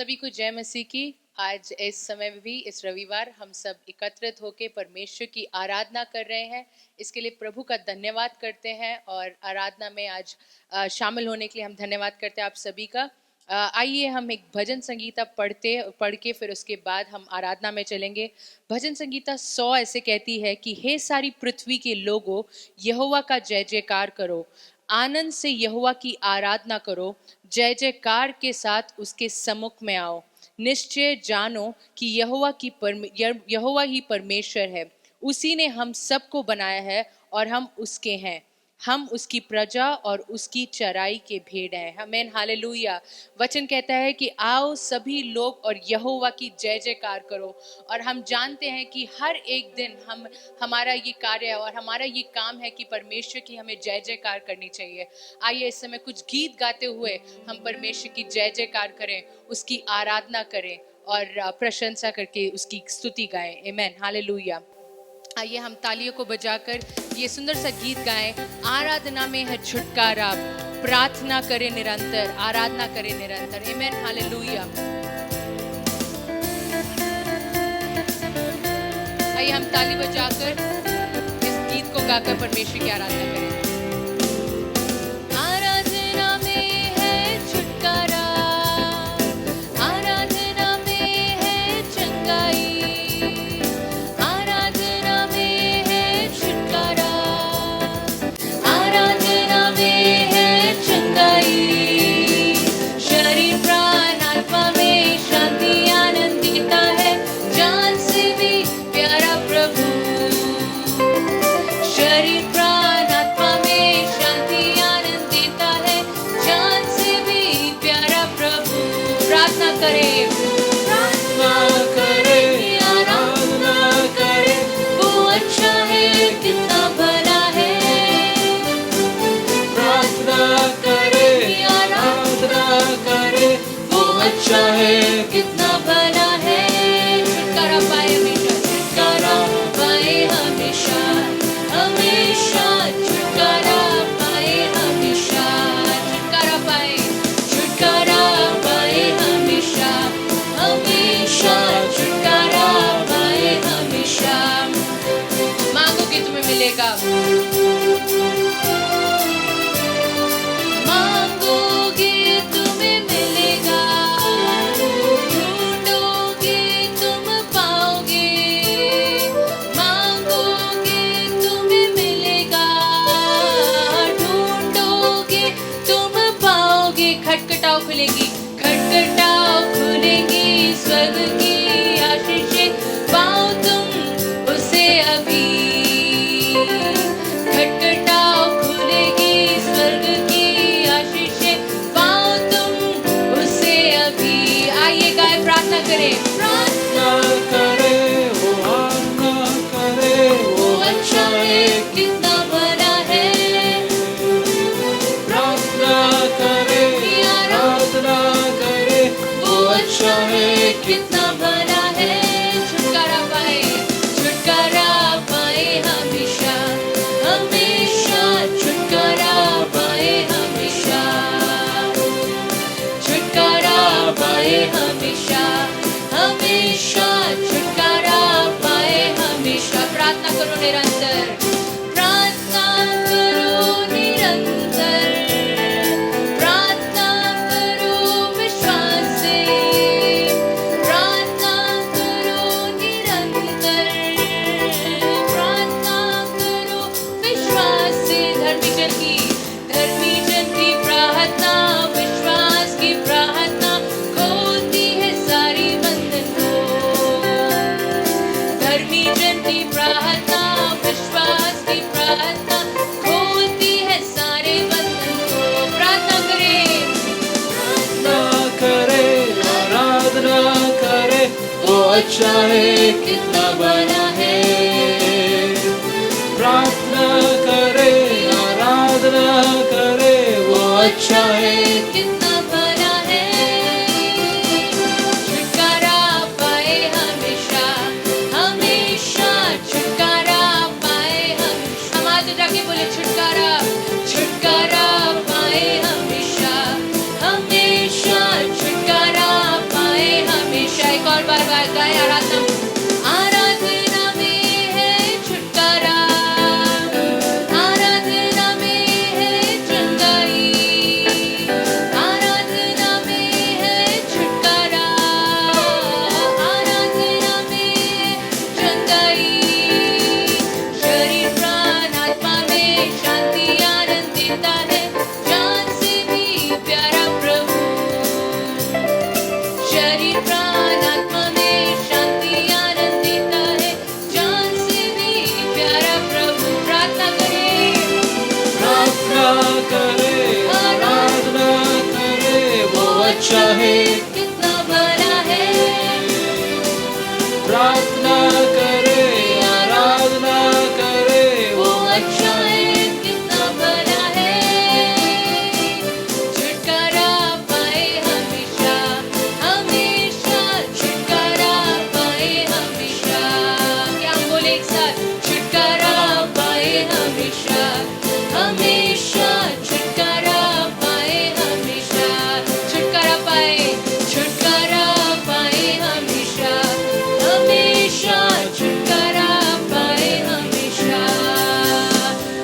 सभी को जय मसीह की। आज इस समय में भी इस रविवार हम सब एकत्रित होकर परमेश्वर की आराधना कर रहे हैं। इसके लिए प्रभु का धन्यवाद करते हैं और आराधना में आज शामिल होने के लिए हम धन्यवाद करते हैं आप सभी का। आइए हम एक भजन संगीता पढ़ के फिर उसके बाद हम आराधना में चलेंगे। भजन संगीता 100 ऐसे कहती है कि हे सारी पृथ्वी के लोगों, यहोवा का जय जयकार करो, आनंद से यहोवा की आराधना करो, जय जयकार के साथ उसके सम्मुख में आओ। निश्चय जानो कि यहोवा ही परमेश्वर है। उसी ने हम सबको बनाया है और हम उसके हैं। हम उसकी प्रजा और उसकी चराई के भेड़ हैं। आमीन, हालेलुया। वचन कहता है कि आओ सभी लोग और यहोवा की जय जयकार करो। और हम जानते हैं कि हर एक दिन हमारा ये कार्य है और हमारा ये काम है कि परमेश्वर की हमें जय जयकार करनी चाहिए। आइए इस समय कुछ गीत गाते हुए हम परमेश्वर की जय जयकार करें, उसकी आराधना करें और प्रशंसा करके उसकी स्तुति गाएं। आमीन, हालेलुया। आइए हम तालियों को बजाकर ये सुंदर सा गीत गाएं। आराधना में है छुटकारा, प्रार्थना करें निरंतर, आराधना करें निरंतर। आमीन, हालेलुया। आइए हम ताली बजाकर इस गीत को गाकर परमेश्वर की आराधना करें। आराधना में है छुटकारा, आराधना में है चंगाई, शरीर प्राण आत्मा में शांति आनंद देता है, जान से भी प्यारा प्रभु। शरीर प्राण आत्मा में शांति आनंद देता है, जान से भी प्यारा प्रभु। प्रार्थना करें, प्रार्थना करें, आराधना करें, वो अच्छा है, कितना भला है। प्रार्थना करें, आराधना करें, वो अच्छा है, कितना भला है। छुटकारा पाए हमेशा, छुटकारा पाए हमेशा, हमेशा छुटकारा पाए हमेशा, छुटकारा पाए, छुटकारा पाए हमेशा, हमेशा छुटकारा पाए हमेशा। मांगोगे तुम्हें मिलेगा, मांगोगे तुम्हें मिलेगा, ढूंढोगे तुम पाओगे, मांगोगे तुम्हें मिलेगा, ढूंढोगे तुम पाओगे। खटखटाओ खुलेगी, खटखटाओ खुलेगी स्वर्ग की आशीषें, पाओ तुम उसे अभी। खटखटाओ खुलेगी स्वर्ग की आशीषें, पाओ तुम उसे अभी। आइए गाए, प्रार्थना करें, प्रार्थना करें, वो आराधना करें, वो अच्छा है, कितना भला है। प्रार्थना करें, आराधना करें, वो अच्छा है, कितना भला है। छुटकारा पाए, छुटकारा पाए हमेशा, हमेशा छुटकारा पाए हमेशा, छुटकारा पाए हमेशा, हमेशा छुटकारा पाए हमेशा। प्रार्थना करो निरंतर, प्रार्थना करो निरंतर, प्रार्थना करो विश्वास से, प्रार्थना करो निरंतर, प्रार्थना करो विश्वास से। धर्मी जन की प्रार्थना, विश्वास की प्रार्थना खोलती है सारी बंधन को। धर्मी जन की प्रार्थना, विश्वास की प्रार्थना खोलती है सारे बंधन को। प्रार्थना करें, प्रार्थना करें, आराधना करें, वो अच्छा है, कितना बड़ा है। प्रार्थना करें, आराधना करें, वो अच्छा है, कितना भला है। छुटकारा पाए हमेशा, हमेशा छुटकारा पाए हमेशा। हम आज जाके बोले छुटकारा, छुटकारा पाए हमेशा, हमेशा छुटकारा पाए शरीर प्राण आत्मा में शांति आनंद देता है, जान से भी प्यारा प्रभु। प्रार्थना करें, प्रार्थना करे, आराधना करे, वो अच्छा है, कितना भला है। प्रार्थना करे, आराधना करे, वो अच्छा है, कितना भला है। छुटकारा पाए हमेशा, हमेशा छुटकारा पाए हमेशा। क्या हम बोले एक साथ? छुटकारा पाए हमेशा, हमेशा छुटकारा पाए हमेशा। छुटकारा पाए, छुटकारा पाए हमेशा, हमेशा छुटकारा पाए हमेशा।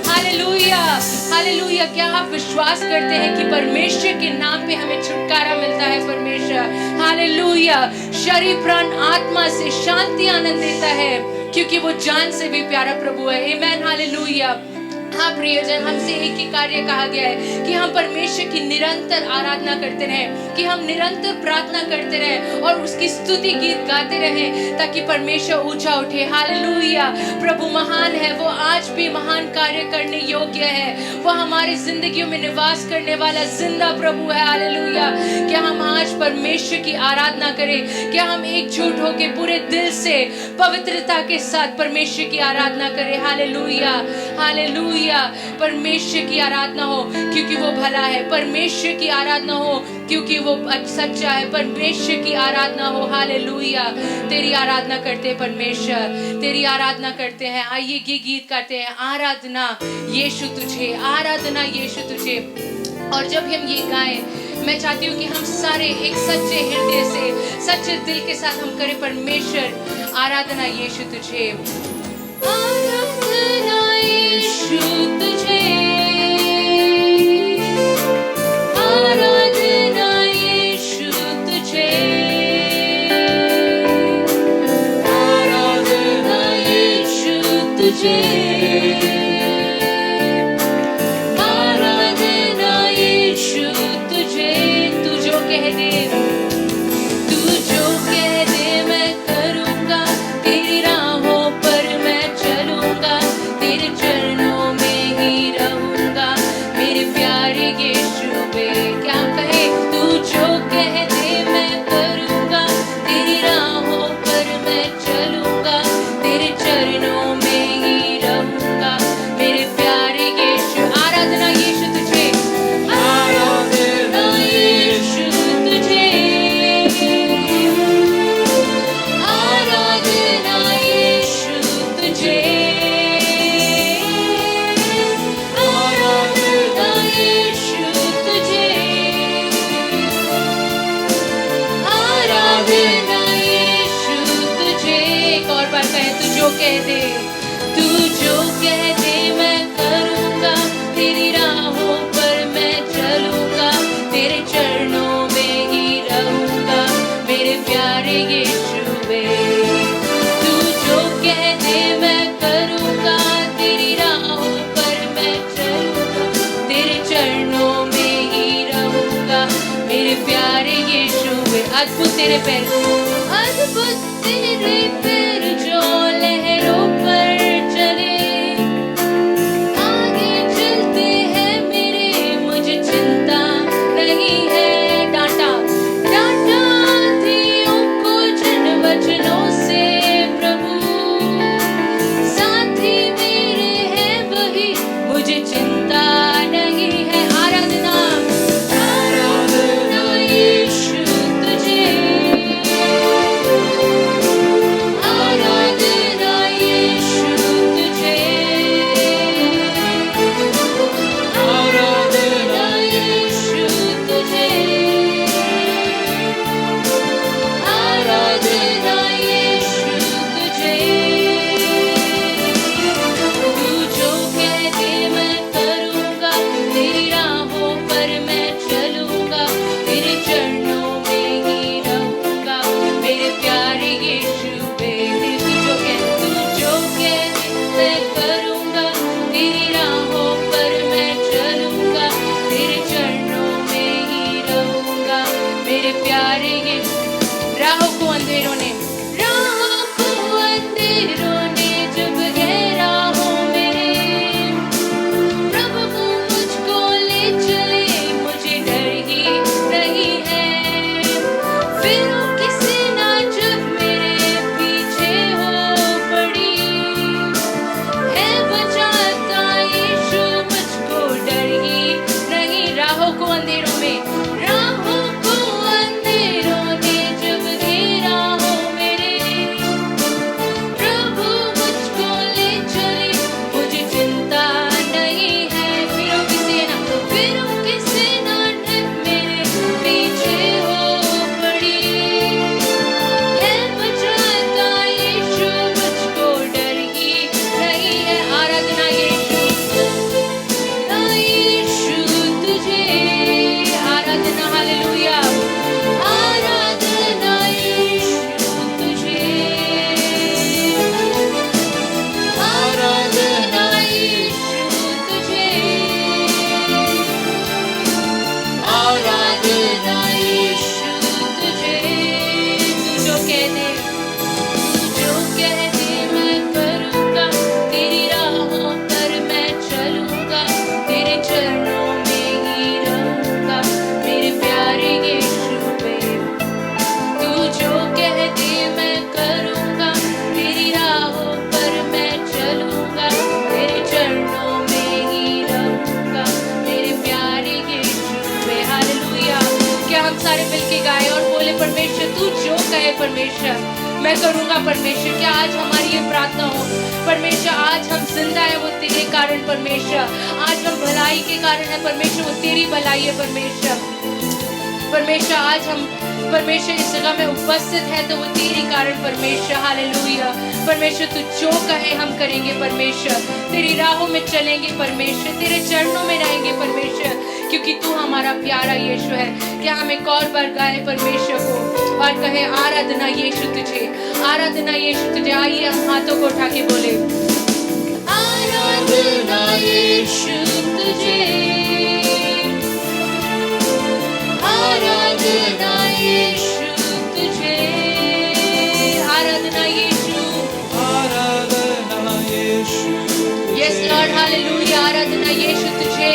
Hallelujah, hallelujah. क्या आप विश्वास करते हैं कि परमेश्वर के नाम पे हमें छुटकारा मिलता है? परमेश्वर, हालेलुया, शरीर प्राण आत्मा से शांति आनंद देता है, क्योंकि वो जान से भी प्यारा प्रभु है। आमेन, हालेलुया। हाँ प्रियजन, हमसे एक ही कार्य कहा गया है कि हम परमेश्वर की निरंतर आराधना करते रहें, कि हम निरंतर प्रार्थना करते रहें और उसकी स्तुति गीत गाते रहें, ताकि परमेश्वर ऊंचा उठे। हालेलुया। प्रभु महान है, वो आज भी महान कार्य करने योग्य है, वो हमारी जिंदगियों में निवास करने वाला जिंदा प्रभु है। हालेलुया। क्या हम आज परमेश्वर की आराधना करें? क्या हम एकजुट होकर पूरे दिल से पवित्रता के साथ परमेश्वर की आराधना करें? Hallelujah, hallelujah. परमेश्वर की आराधना हो क्योंकि वो भला है, परमेश्वर की आराधना हो क्योंकि वो सच्चा है, परमेश्वर की आराधना हो। हालेलुया। तेरी आराधना करते हैं परमेश्वर, तेरी आराधना करते हैं। आइए गीत करते हैं, आराधना यीशु तुझे, आराधना यीशु तुझे। और जब हम ये गाएं, मैं चाहती हूँ कि हम सारे एक सच्चे हृदय से, सच्चे दिल के साथ हम करें परमेश्वर आराधना यीशु तुझे, आराधना यीशु तुझे, आराधना यीशु तुझे, आराधना यीशु तुझे, आराधना यीशु तुझे। तू जो कह दे, तू जो कह दे मैं करूँगा, तेरी राहों पर मैं चलूँगा, तेरे चरणों में ही रहूँगा, मेरे प्यारे यीशु वे। क्या कहे? तू जो कह दे मैं करूँगा, तेरी राहों पर मैं चलूँगा, तेरे चरणों में ही रहूँगा, मेरे प्यारे यीशु। आराधना यीशु तुझे, आराधना यीशु तुझे, आराधना यीशु तुझे, आराधना यीशु तुझे, आराधना यीशु तुझे। एक और बार कहे, तू जो कह दे, तू जो कह दे मैं करूँगा, तेरी राहों पर मैं चलूँगा, तेरे चरणों में ही रहूँगा, मेरे प्यारे यीशु वे। तू जो कह दे मैं करूँगा, तेरी राहों पर मैं चलूँगा, तेरे चरणों में ही रहूँगा, मेरे प्यारे यीशु वे। अद्भुत तेरे पैर, अद्भुत तेरे पैर जो लहरों पर चले, आगे चलते हैं मेरे, मुझे चिंता नहीं है। डांटा डांटा दियों को जिन वचनों से प्रभु, साथी मेरे हैं वही, मुझे चिंता नहीं है। आराधना, आराधना यीशु तुझे, आराधना यीशु तुझे, आराधना यीशु तुझे, आराधना यीशु तुझे। तू जो कह दे मैं करूँगा, तेरी राहों पर मैं चलूँगा, तेरे चरणों में ही रहूँगा, मेरे प्यारे यीशु वे। तू जो कह दे मैं करूँगा, तेरी राहों पर मैं चलूँगा, तेरे चरणों में ही रहूँगा, मेरे प्यारे यीशु। राहों को अंधेरों ने जब गहराहों में प्रभु मुझको ले चले, मुझे डर ही नहीं है। फिर किसी ना जब मेरे पीछे हो पड़ी, है बचाता यीशु मुझको, डर ही नहीं। राहों को अंधेरों में, राहों को अंधेरों ने जब घेरा हो मेरे, प्रभु मुझको ले चले, मुझे चिंता नहीं है। फिरों की सेना मेरे पीछे हो पड़ी, है बचाता यीशु मुझको, डर ही नहीं है। आराधना यीशु तुझे, आराधना हालेलुया, आराधना यीशु तुझे, आराधना यीशु तुझे, आराधना यीशु तुझे। तू जो कह दे, जो कह दे मैं करूँगा, तेरी राहों पर मैं चलूँगा, तेरे चरणों में ही रहूँगा, मेरे प्यारे यीशु पे। तू जो कह दे मैं करूँगा, तेरी राहों पर मैं चलूँगा, तेरे चरणों में ही रहूँगा, मेरे प्यारे यीशु पे। हालेलुया। क्या हम सारे मिलके गाएं और बोले, परमेश्वर तू जो कहे परमेश्वर मैं करूँगा। परमेश्वर क्या आज हमारी ये प्रार्थना हो, परमेश्वर आज हम जिंदा है वो तेरे कारण परमेश्वर, आज हम भलाई के कारण है परमेश्वर, वो तेरी भलाई है परमेश्वर। परमेश्वर आज हम परमेश्वर इस जगह में उपस्थित है तो वो तेरे कारण परमेश्वर। हालेलुया। परमेश्वर तू जो कहे हम करेंगे परमेश्वर, तेरी राहों में चलेंगे परमेश्वर, तेरे चरणों में रहेंगे परमेश्वर, क्योंकि तू हमारा प्यारा यीशु है। क्या हम एक और बार गाए परमेश्वर को और कहे, आराधना यीशु तुझे, आराधना यीशु तुझे। आइए हम हाथों को उठा के बोले, आराधना यीशु तुझे, आराधना यीशु तुझे, आराधना यीशु, आराधना यीशु तुझे। Yes Lord hallelujah. आराधना यीशु तुझे,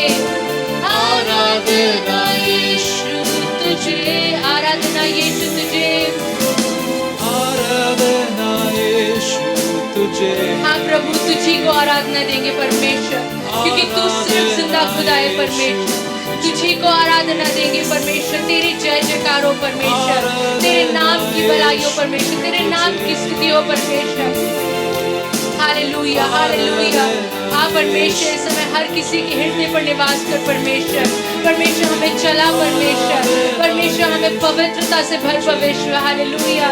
आराधना यीशु तुझे, आराधना यीशु तुझे, आराधना यीशु तुझे। हाँ प्रभु तुझी को आराधना देंगे परमेश्वर, क्योंकि तू सिर्फ जिंदा खुदा है परमेश्वर। तुझी को आराधना देंगे परमेश्वर, तेरी जय जयकार हो परमेश्वर, तेरे नाम की भलाई हो परमेश्वर, तेरे नाम की स्तुति हो परमेश्वर। Hallelujah hallelujah. हाँ परमेश्वर इस समय हर किसी के हृदय पर निवास कर परमेश्वर। परमेश्वर हमें चला परमेश्वर, परमेश्वर हमें पवित्रता से भर परमेश्वर। हालेलुया।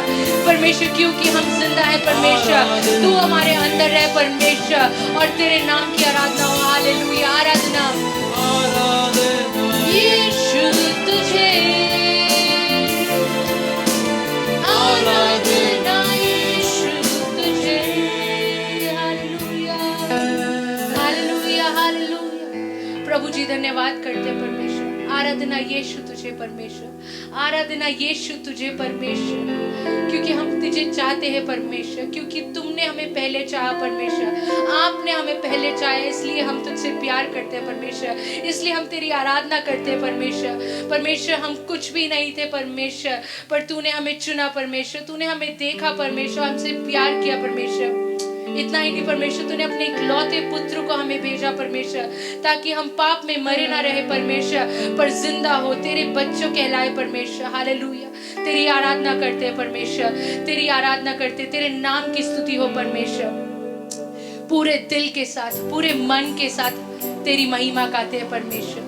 परमेश्वर क्योंकि हम जिंदा है परमेश्वर, तू हमारे अंदर रह परमेश्वर और तेरे नाम की आराधना हो। हालेलुया। आराधना यीशु तुझे, आराधना यीशु तुझे। Hallelujah hallelujah hallelujah. प्रभु जी धन्यवाद करते हैं परमेश्वर। आराधना यीशु तुझे परमेश्वर, आराधना यीशु तुझे परमेश्वर, क्योंकि हम तुझे चाहते हैं परमेश्वर, क्योंकि तुमने हमें पहले चाहा परमेश्वर, आपने हमें पहले चाहा, इसलिए हम तुझसे प्यार करते हैं परमेश्वर, इसलिए हम तेरी आराधना करते हैं परमेश्वर। परमेश्वर हम कुछ भी नहीं थे परमेश्वर, पर तूने हमें चुना परमेश्वर, तूने हमें देखा परमेश्वर, हमसे प्यार किया परमेश्वर। इतना ही नहीं परमेश्वर, तूने अपने इकलौते पुत्र को हमें भेजा परमेश्वर, ताकि हम पाप में मरे ना रहे परमेश्वर, पर जिंदा हो, तेरे बच्चों कहलाए परमेश्वर। हालेलुया। तेरी आराधना करते हैं परमेश्वर, तेरी आराधना करते, तेरे नाम की स्तुति हो परमेश्वर। पूरे दिल के साथ, पूरे मन के साथ तेरी महिमा गाते हैं परमेश्वर।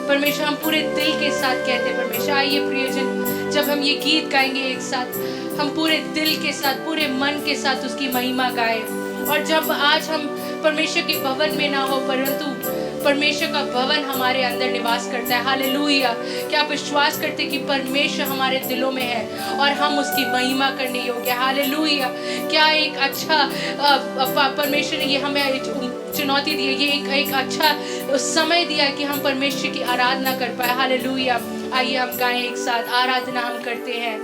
परमेश्वर हम पूरे दिल के साथ कहते हैं परमेश्वर। आइए प्रियजन, जब हम ये गीत गाएंगे एक साथ, हम पूरे दिल के साथ, पूरे मन के साथ उसकी महिमा गाएं। और जब आज हम परमेश्वर के भवन में ना हो, परंतु परमेश्वर का भवन हमारे अंदर निवास करता है। हालेलुया। क्या आप विश्वास करते कि परमेश्वर हमारे दिलों में है और हम उसकी महिमा करने योग्य। हालेलुया। क्या एक अच्छा परमेश्वर ने ये हमें चुनौती दी है, ये एक अच्छा समय दिया कि हम परमेश्वर की आराधना कर पाए। हालेलुया। आइए हम गाएं एक साथ, आराधना हम करते हैं।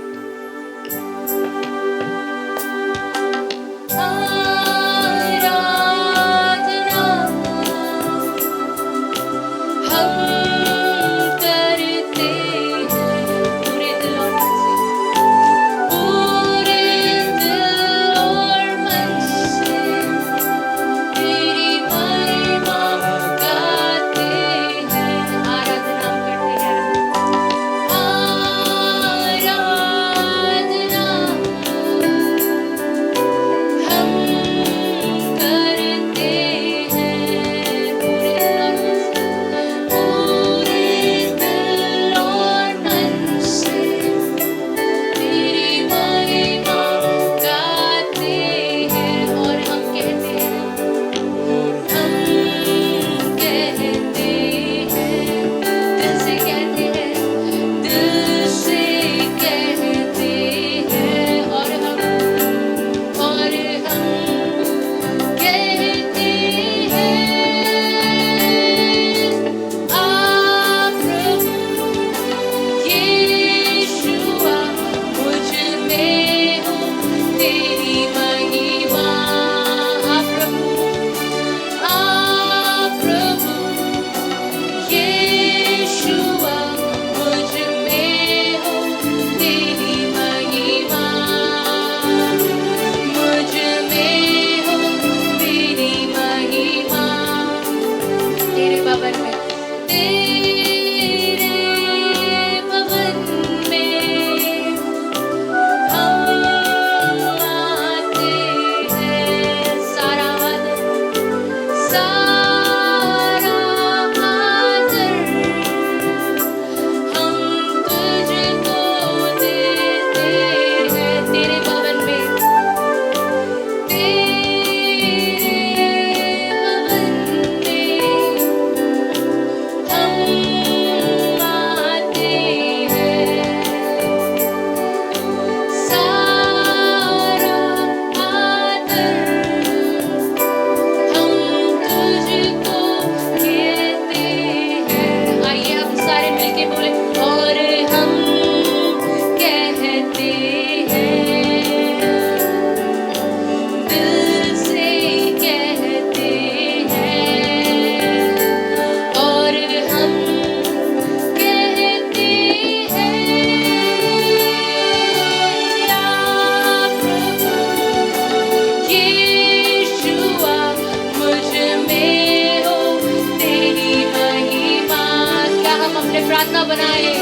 प्रार्थना बनाए।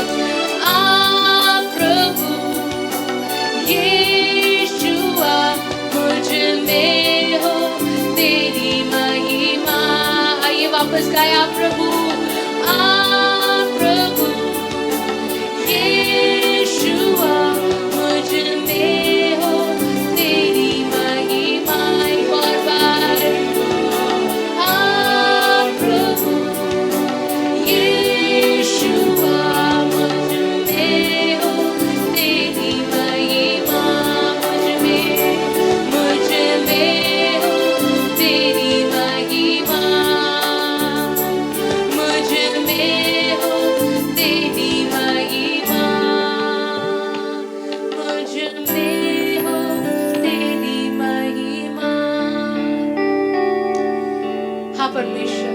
आप प्रभु यीशुआ मुझ में हो तेरी महिमा। आइए वापस गाए आप प्रभु यीशुआ मुझ में हो तेरी महिमा। एक और बार आप प्रभु यीशुआ मुझ में हो तेरी महिमा। मुझ में हो तेरी महिमा। मुझ में हो तेरी महिमा। मुझ में हो तेरी महिमा। हाँ परमेश्वर,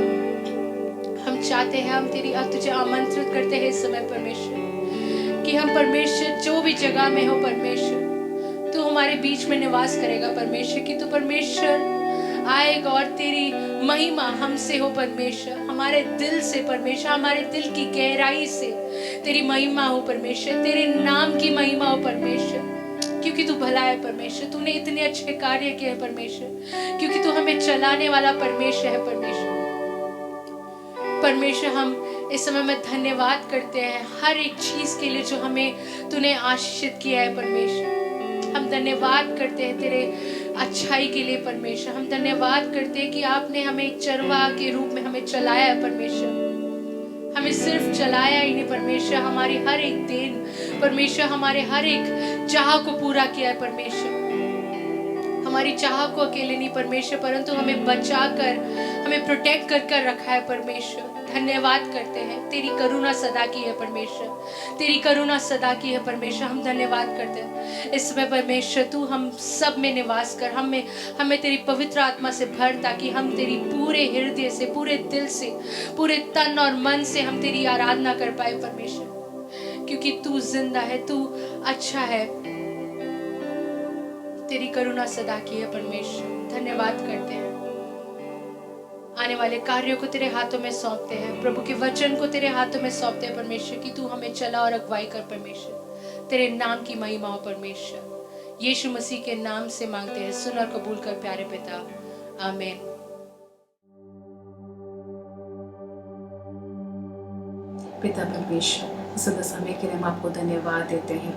हम चाहते हैं, हम तुझे आमंत्रित करते हैं इस समय परमेश्वर कि हम परमेश्वर जो भी जगह में हो परमेश्वर तू हमारे बीच में निवास करेगा परमेश्वर, कि तू परमेश्वर आएगा और तेरी महिमा हमसे हो परमेश्वर, हमारे दिल से परमेश्वर, हमारे दिल की गहराई से तेरी महिमा हो परमेश्वर, तेरे नाम की महिमा हो परमेश्वर, क्योंकि तू भला है परमेश्वर, तूने इतने अच्छे कार्य किए हैं परमेश्वर, क्योंकि तू हमें चलाने वाला परमेश्वर है परमेश्वर। परमेश्वर हम इस समय में धन्यवाद करते हैं हर एक चीज के लिए जो हमें तूने आशीषित किया है परमेश्वर। हम धन्यवाद करते हैं तेरे अच्छाई के लिए परमेश्वर। हम धन्यवाद करते हैं कि आपने हमें एक चरवाहा के रूप में हमें चलाया है परमेश्वर। हमें सिर्फ चलाया ही नहीं परमेश्वर, हमारी हर एक दिन परमेश्वर, हमारे हर एक चाह को पूरा किया है परमेश्वर। हमारी चाह को अकेले नहीं परमेश्वर, परंतु हमें बचाकर, हमें हमें प्रोटेक्ट कर रखा है परमेश्वर। धन्यवाद करते हैं, तेरी करुणा सदा की है परमेश्वर, तेरी करुणा सदा की है परमेश्वर। हम धन्यवाद करते हैं इस समय परमेश्वर, तू हम सब में निवास कर, हमें तेरी पवित्र आत्मा से भर, ताकि हम तेरी पूरे हृदय से, पूरे दिल से, पूरे तन और मन से हम तेरी आराधना कर पाए परमेश्वर, क्योंकि तू जिंदा है, तू अच्छा है, तेरी करुणा सदा की है परमेश्वर। धन्यवाद करते हैं, आने वाले कार्यों को तेरे हाथों में सौंपते हैं, प्रभु के वचन को तेरे हाथों में सौंपते हैं परमेश्वर, कि तू हमें चला और अगुवाई कर परमेश्वर। तेरे नाम की महिमा हो परमेश्वर, यीशु मसीह के नाम से मांगते हैं, सुन और कबूल कर प्यारे पिता, आमीन। पिता परमेश्वर, सदा समय के लिए हम आपको धन्यवाद देते हैं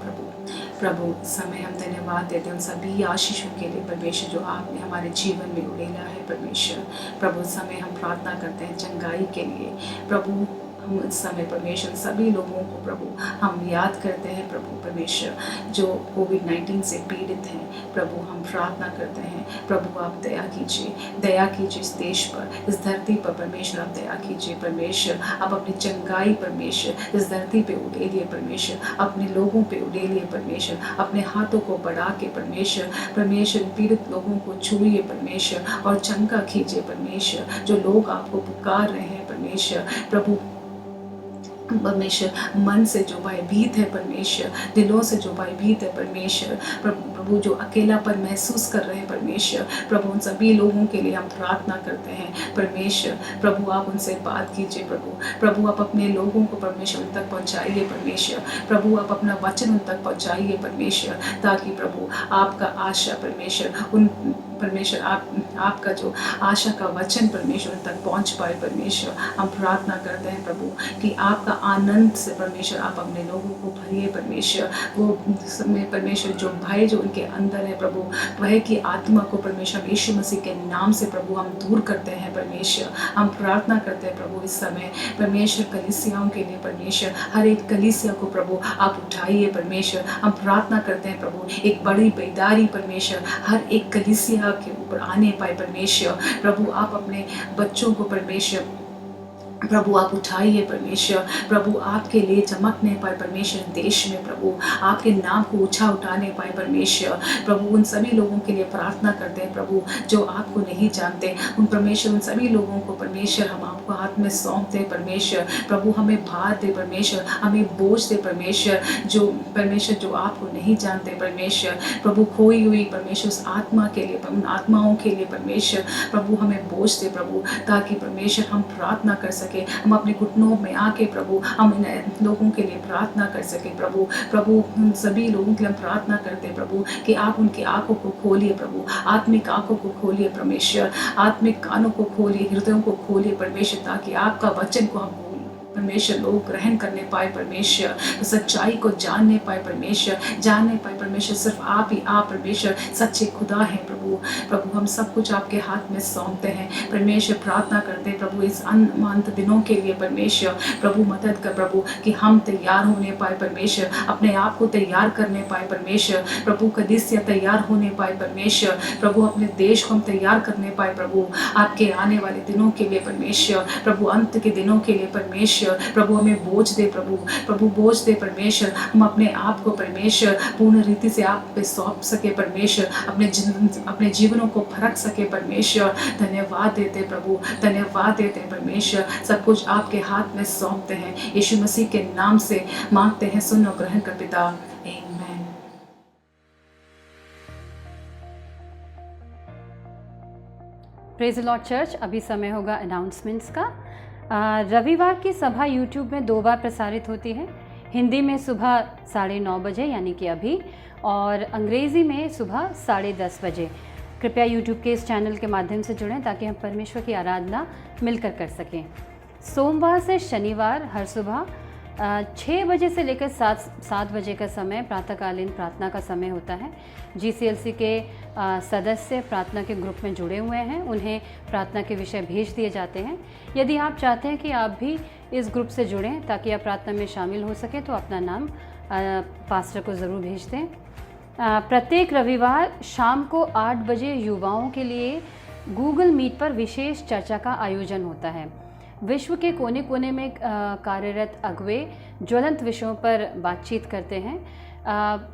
प्रभु समय हम धन्यवाद देते हैं उन सभी आशीषों के लिए परमेश्वर जो आपने हमारे जीवन में उड़ेला है परमेश्वर। प्रभु समय हम प्रार्थना करते हैं चंगाई के लिए प्रभु। हम इस समय परमेश्वर सभी लोगों को प्रभु हम याद करते हैं प्रभु परमेश्वर जो कोविड-19 से पीड़ित हैं प्रभु। हम प्रार्थना करते हैं प्रभु आप दया कीजिए इस देश पर, इस धरती पर परमेश्वर आप दया कीजिए परमेश्वर। आप अपनी चंगाई परमेश्वर इस धरती पे उड़ेलिए परमेश्वर, अपने लोगों पे उड़ेलिए परमेश्वर, अपने हाथों को बढ़ा के परमेश्वर पीड़ित लोगों को छूइए परमेश्वर और चंगा कीजिए परमेश्वर। जो लोग आपको पुकार रहे हैं परमेश्वर प्रभु मन से जो भयभीत है परमेश्वर, दिलों से जो भयभीत है परमेश्वर प्रभु जो अकेलापन महसूस कर रहे हैं परमेश्वर प्रभु, उन सभी लोगों के लिए हम प्रार्थना करते हैं परमेश्वर। प्रभु आप उनसे बात कीजिए प्रभु आप अपने लोगों को परमेश्वर उन तक पहुंचाइए परमेश्वर। प्रभु आप अपना वचन उन तक पहुंचाइए परमेश्वर, ताकि प्रभु आपका आशा परमेश्वर आपका जो आशा का वचन परमेश्वर उन तक पहुंच पाए परमेश्वर। हम प्रार्थना करते हैं प्रभु कि आपका आनंद से परमेश्वर आप अपने लोगों को भरिए परमेश्वर। वो समय परमेश्वर जो भय जो उनके अंदर है प्रभु, भय की आत्मा को परमेश्वर यीशु मसीह के नाम से प्रभु हम दूर करते हैं परमेश्वर। हम प्रार्थना करते हैं प्रभु इस समय परमेश्वर कलीसियाओं के लिए परमेश्वर, हर एक कलीसिया को प्रभु आप उठाइए परमेश्वर। हम प्रार्थना करते हैं प्रभु एक बड़ी बेदारी परमेश्वर हर एक कलीसिया के ऊपर आने पाए परमेश्वर। प्रभु आप अपने बच्चों को परमेश्वर प्रभु आप उठाइए परमेश्वर। प्रभु आपके लिए चमकने पाए परमेश्वर देश में प्रभु, आपके नाम को ऊंचा उठाने पाए परमेश्वर। प्रभु उन सभी लोगों के लिए प्रार्थना करते हैं प्रभु जो आपको नहीं जानते, उन परमेश्वर उन सभी लोगों को परमेश्वर हम आपको हाथ में सौंपते हैं परमेश्वर। प्रभु हमें भार दे परमेश्वर, हमें बोझ दे परमेश्वर जो परमेश्वर जो आपको नहीं जानते परमेश्वर। प्रभु खोई हुई परमेश्वर उस आत्मा के लिए, उन आत्माओं के लिए परमेश्वर प्रभु हमें बोझ दे प्रभु, ताकि परमेश्वर हम प्रार्थना कर सके, हम अपने घुटनों में आके प्रभु हम इन लोगों के लिए प्रार्थना कर सके प्रभु। प्रभु उन सभी लोगों के लिए हम प्रार्थना करते हैं प्रभु कि आप उनकी आंखों को खोलिए प्रभु, आत्मिक आंखों को खोलिए परमेश्वर, आत्मिक कानों को खोलिए, हृदयों को खोलिए परमेश्वर, ताकि आपका वचन को हम परमेश्वर लोग ग्रहण करने पाए परमेश्वर, सच्चाई को जानने पाए परमेश्वर। सिर्फ आप ही आप परमेश्वर सच्चे खुदा हैं प्रभु। प्रभु हम सब कुछ आपके हाथ में सौंपते हैं परमेश्वर। प्रार्थना करते हैं प्रभु इस अंत दिनों के लिए परमेश्वर। प्रभु मदद कर प्रभु कि हम तैयार होने पाए परमेश्वर, अपने आप को तैयार करने पाए परमेश्वर। प्रभु कलीसिया तैयार होने पाए परमेश्वर। प्रभु अपने देश को हम तैयार करने पाए प्रभु आपके आने वाले दिनों के लिए परमेश्वर। प्रभु अंत के दिनों के लिए परमेश्वर। प्रभु हमें बोझ दे प्रभु बोझ दे परमेश्वर। हम अपने आप को परमेश्वर पूर्ण रीति से आप पे सौंप सके परमेश्वर, अपने जीवनों को फरक सके परमेश्वर। धन्यवाद देते प्रभु, धन्यवाद देते परमेश्वर। सब कुछ आपके हाथ में सौंपते हैं, यीशु मसीह के नाम से मांगते हैं, सुन और ग्रहण कर पिता, आमीन। Praise the Lord church. अभी समय होगा अनाउंसमेंट्स का। रविवार की सभा यूट्यूब में 2 बार प्रसारित होती है, हिंदी में सुबह 9:30 बजे यानी कि अभी, और अंग्रेज़ी में सुबह 10:30 बजे। कृपया यूट्यूब के इस चैनल के माध्यम से जुड़ें ताकि हम परमेश्वर की आराधना मिलकर कर सकें। सोमवार से शनिवार हर सुबह 6 बजे से लेकर 7 बजे का समय प्रातःकालीन प्रार्थना का समय होता है। GCLC के सदस्य प्रार्थना के ग्रुप में जुड़े हुए हैं, उन्हें प्रार्थना के विषय भेज दिए जाते हैं। यदि आप चाहते हैं कि आप भी इस ग्रुप से जुड़ें ताकि आप प्रार्थना में शामिल हो सकें, तो अपना नाम पास्टर को ज़रूर भेज दें। प्रत्येक रविवार शाम को 8 बजे युवाओं के लिए गूगल मीट पर विशेष चर्चा का आयोजन होता है। विश्व के कोने कोने में कार्यरत अगुवे ज्वलंत विषयों पर बातचीत करते हैं।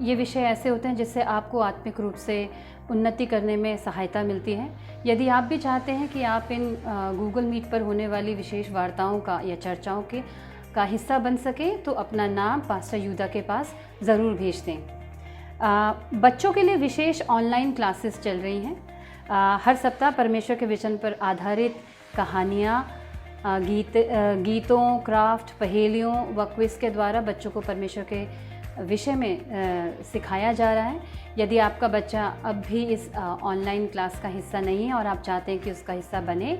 ये विषय ऐसे होते हैं जिससे आपको आत्मिक रूप से उन्नति करने में सहायता मिलती है। यदि आप भी चाहते हैं कि आप इन गूगल मीट पर होने वाली विशेष वार्ताओं का या चर्चाओं का हिस्सा बन सकें तो अपना नाम पास्टर यूदा के पास ज़रूर भेज दें। बच्चों के लिए विशेष ऑनलाइन क्लासेस चल रही हैं। हर सप्ताह परमेश्वर के वचन पर आधारित कहानियाँ, गीतों, क्राफ्ट, पहेलियों व क्विज़ के द्वारा बच्चों को परमेश्वर के विषय में सिखाया जा रहा है। यदि आपका बच्चा अब भी इस ऑनलाइन क्लास का हिस्सा नहीं है और आप चाहते हैं कि उसका हिस्सा बने,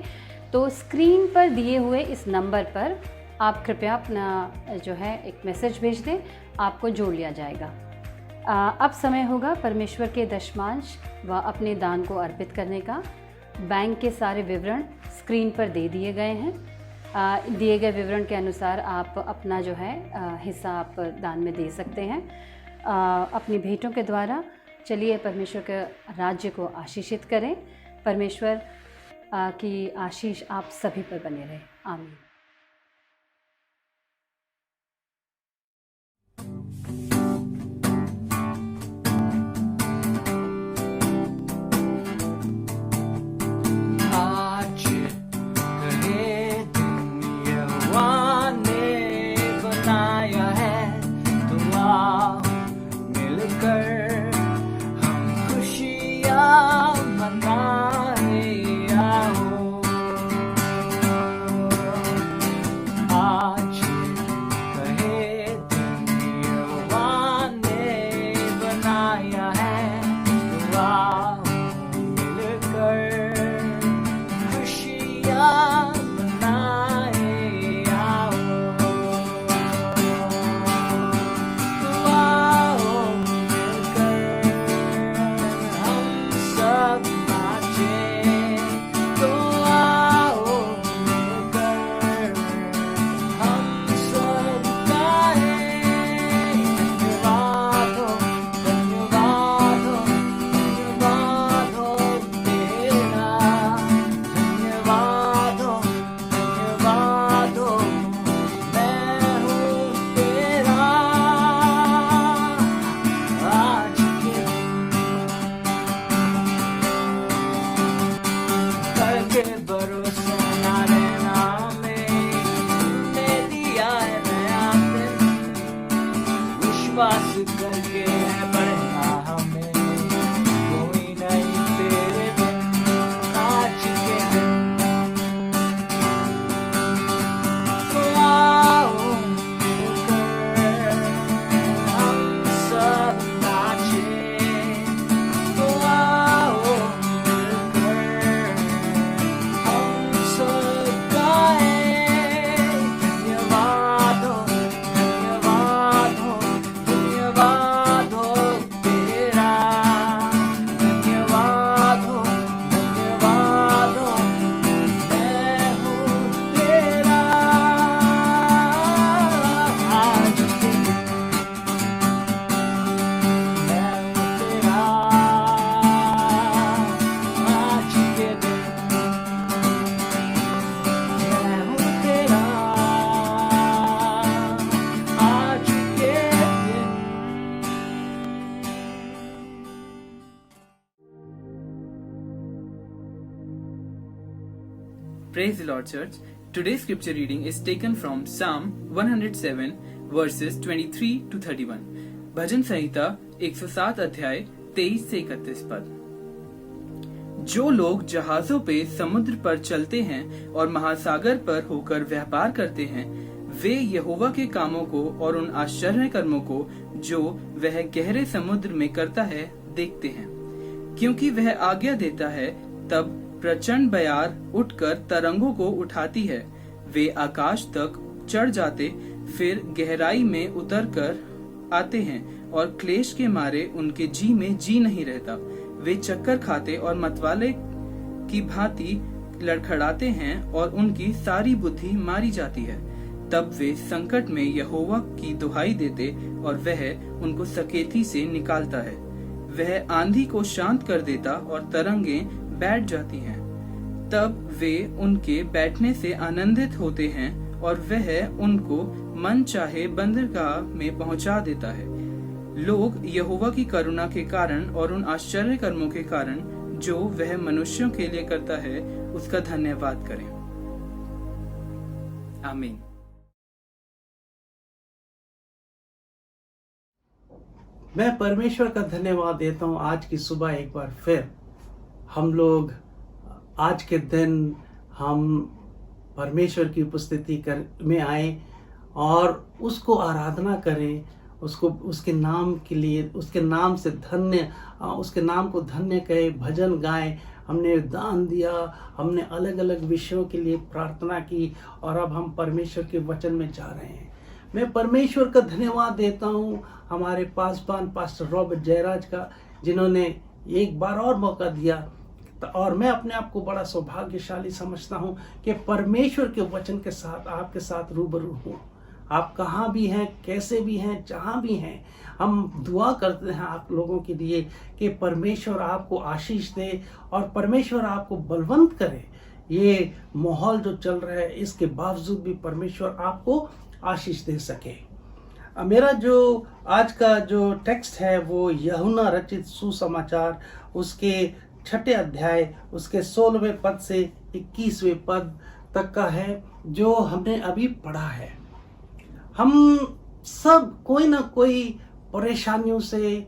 तो स्क्रीन पर दिए हुए इस नंबर पर आप कृपया अपना जो है एक मैसेज भेज दें, आपको जोड़ लिया जाएगा। अब समय होगा परमेश्वर के दशमांश व अपने दान को अर्पित करने का। बैंक के सारे विवरण स्क्रीन पर दे दिए गए हैं। दिए गए विवरण के अनुसार आप अपना जो है हिस्सा आप दान में दे सकते हैं अपनी भेंटों के द्वारा। चलिए परमेश्वर के राज्य को आशीषित करें। परमेश्वर की आशीष आप सभी पर बने रहे। आमीन। Praise the Lord, Church. Today's scripture reading is taken from Psalm 107 verses 23 to 31. भजन संहिता 107 अध्याय 23 से 31 पद। जो लोग जहाजों पे समुद्र पर चलते हैं और महासागर पर होकर व्यापार करते हैं, वे यहोवा के कामों को और उन आश्चर्य कर्मों को जो वह गहरे समुद्र में करता है देखते हैं। क्योंकि वह आज्ञा देता है तब प्रचंड बयार उठकर तरंगों को उठाती है। वे आकाश तक चढ़ जाते, फिर गहराई में उतर कर आते हैं और क्लेश के मारे उनके जी में जी नहीं रहता। वे चक्कर खाते और मतवाले की भांति लड़खड़ाते हैं और उनकी सारी बुद्धि मारी जाती है। तब वे संकट में यहोवा की दुहाई देते और वह उनको सकेती से निकालता है। वह आंधी को शांत कर देता और तरंगें बैठ जाती हैं। तब वे उनके बैठने से आनंदित होते हैं और वह उनको मन चाहे बंदरगाह में पहुंचा देता है। लोग यहोवा की करुणा के कारण और उन आश्चर्य कर्मों के कारण जो वह मनुष्यों के लिए करता है उसका धन्यवाद करें। आमीन। मैं परमेश्वर का धन्यवाद देता हूँ। आज की सुबह एक बार फिर हम लोग आज के दिन हम परमेश्वर की उपस्थिति में आए और उसको आराधना करें, उसको उसके नाम के लिए, उसके नाम से उसके नाम को धन्य कहे, भजन गाए। हमने दान दिया, हमने अलग अलग विषयों के लिए प्रार्थना की और अब हम परमेश्वर के वचन में जा रहे हैं। मैं परमेश्वर का धन्यवाद देता हूँ हमारे पासवान पास्टर रॉबर्ट जयराज का, जिन्होंने एक बार और मौका दिया। और मैं अपने आप को बड़ा सौभाग्यशाली समझता हूँ कि परमेश्वर के वचन के साथ आपके साथ रूबरू हूँ। आप कहाँ भी हैं, कैसे भी हैं, जहाँ भी हैं, हम दुआ करते हैं आप लोगों के लिए कि परमेश्वर आपको आशीष दे और परमेश्वर आपको बलवंत करे। ये माहौल जो चल रहा है इसके बावजूद भी परमेश्वर आपको आशीष दे सके। मेरा जो आज का जो टेक्स्ट है वो यूहन्ना रचित सुसमाचार उसके 6 अध्याय उसके 16वें पद से 21वें पद तक का है, जो हमने अभी पढ़ा है। हम सब कोई ना कोई परेशानियों से,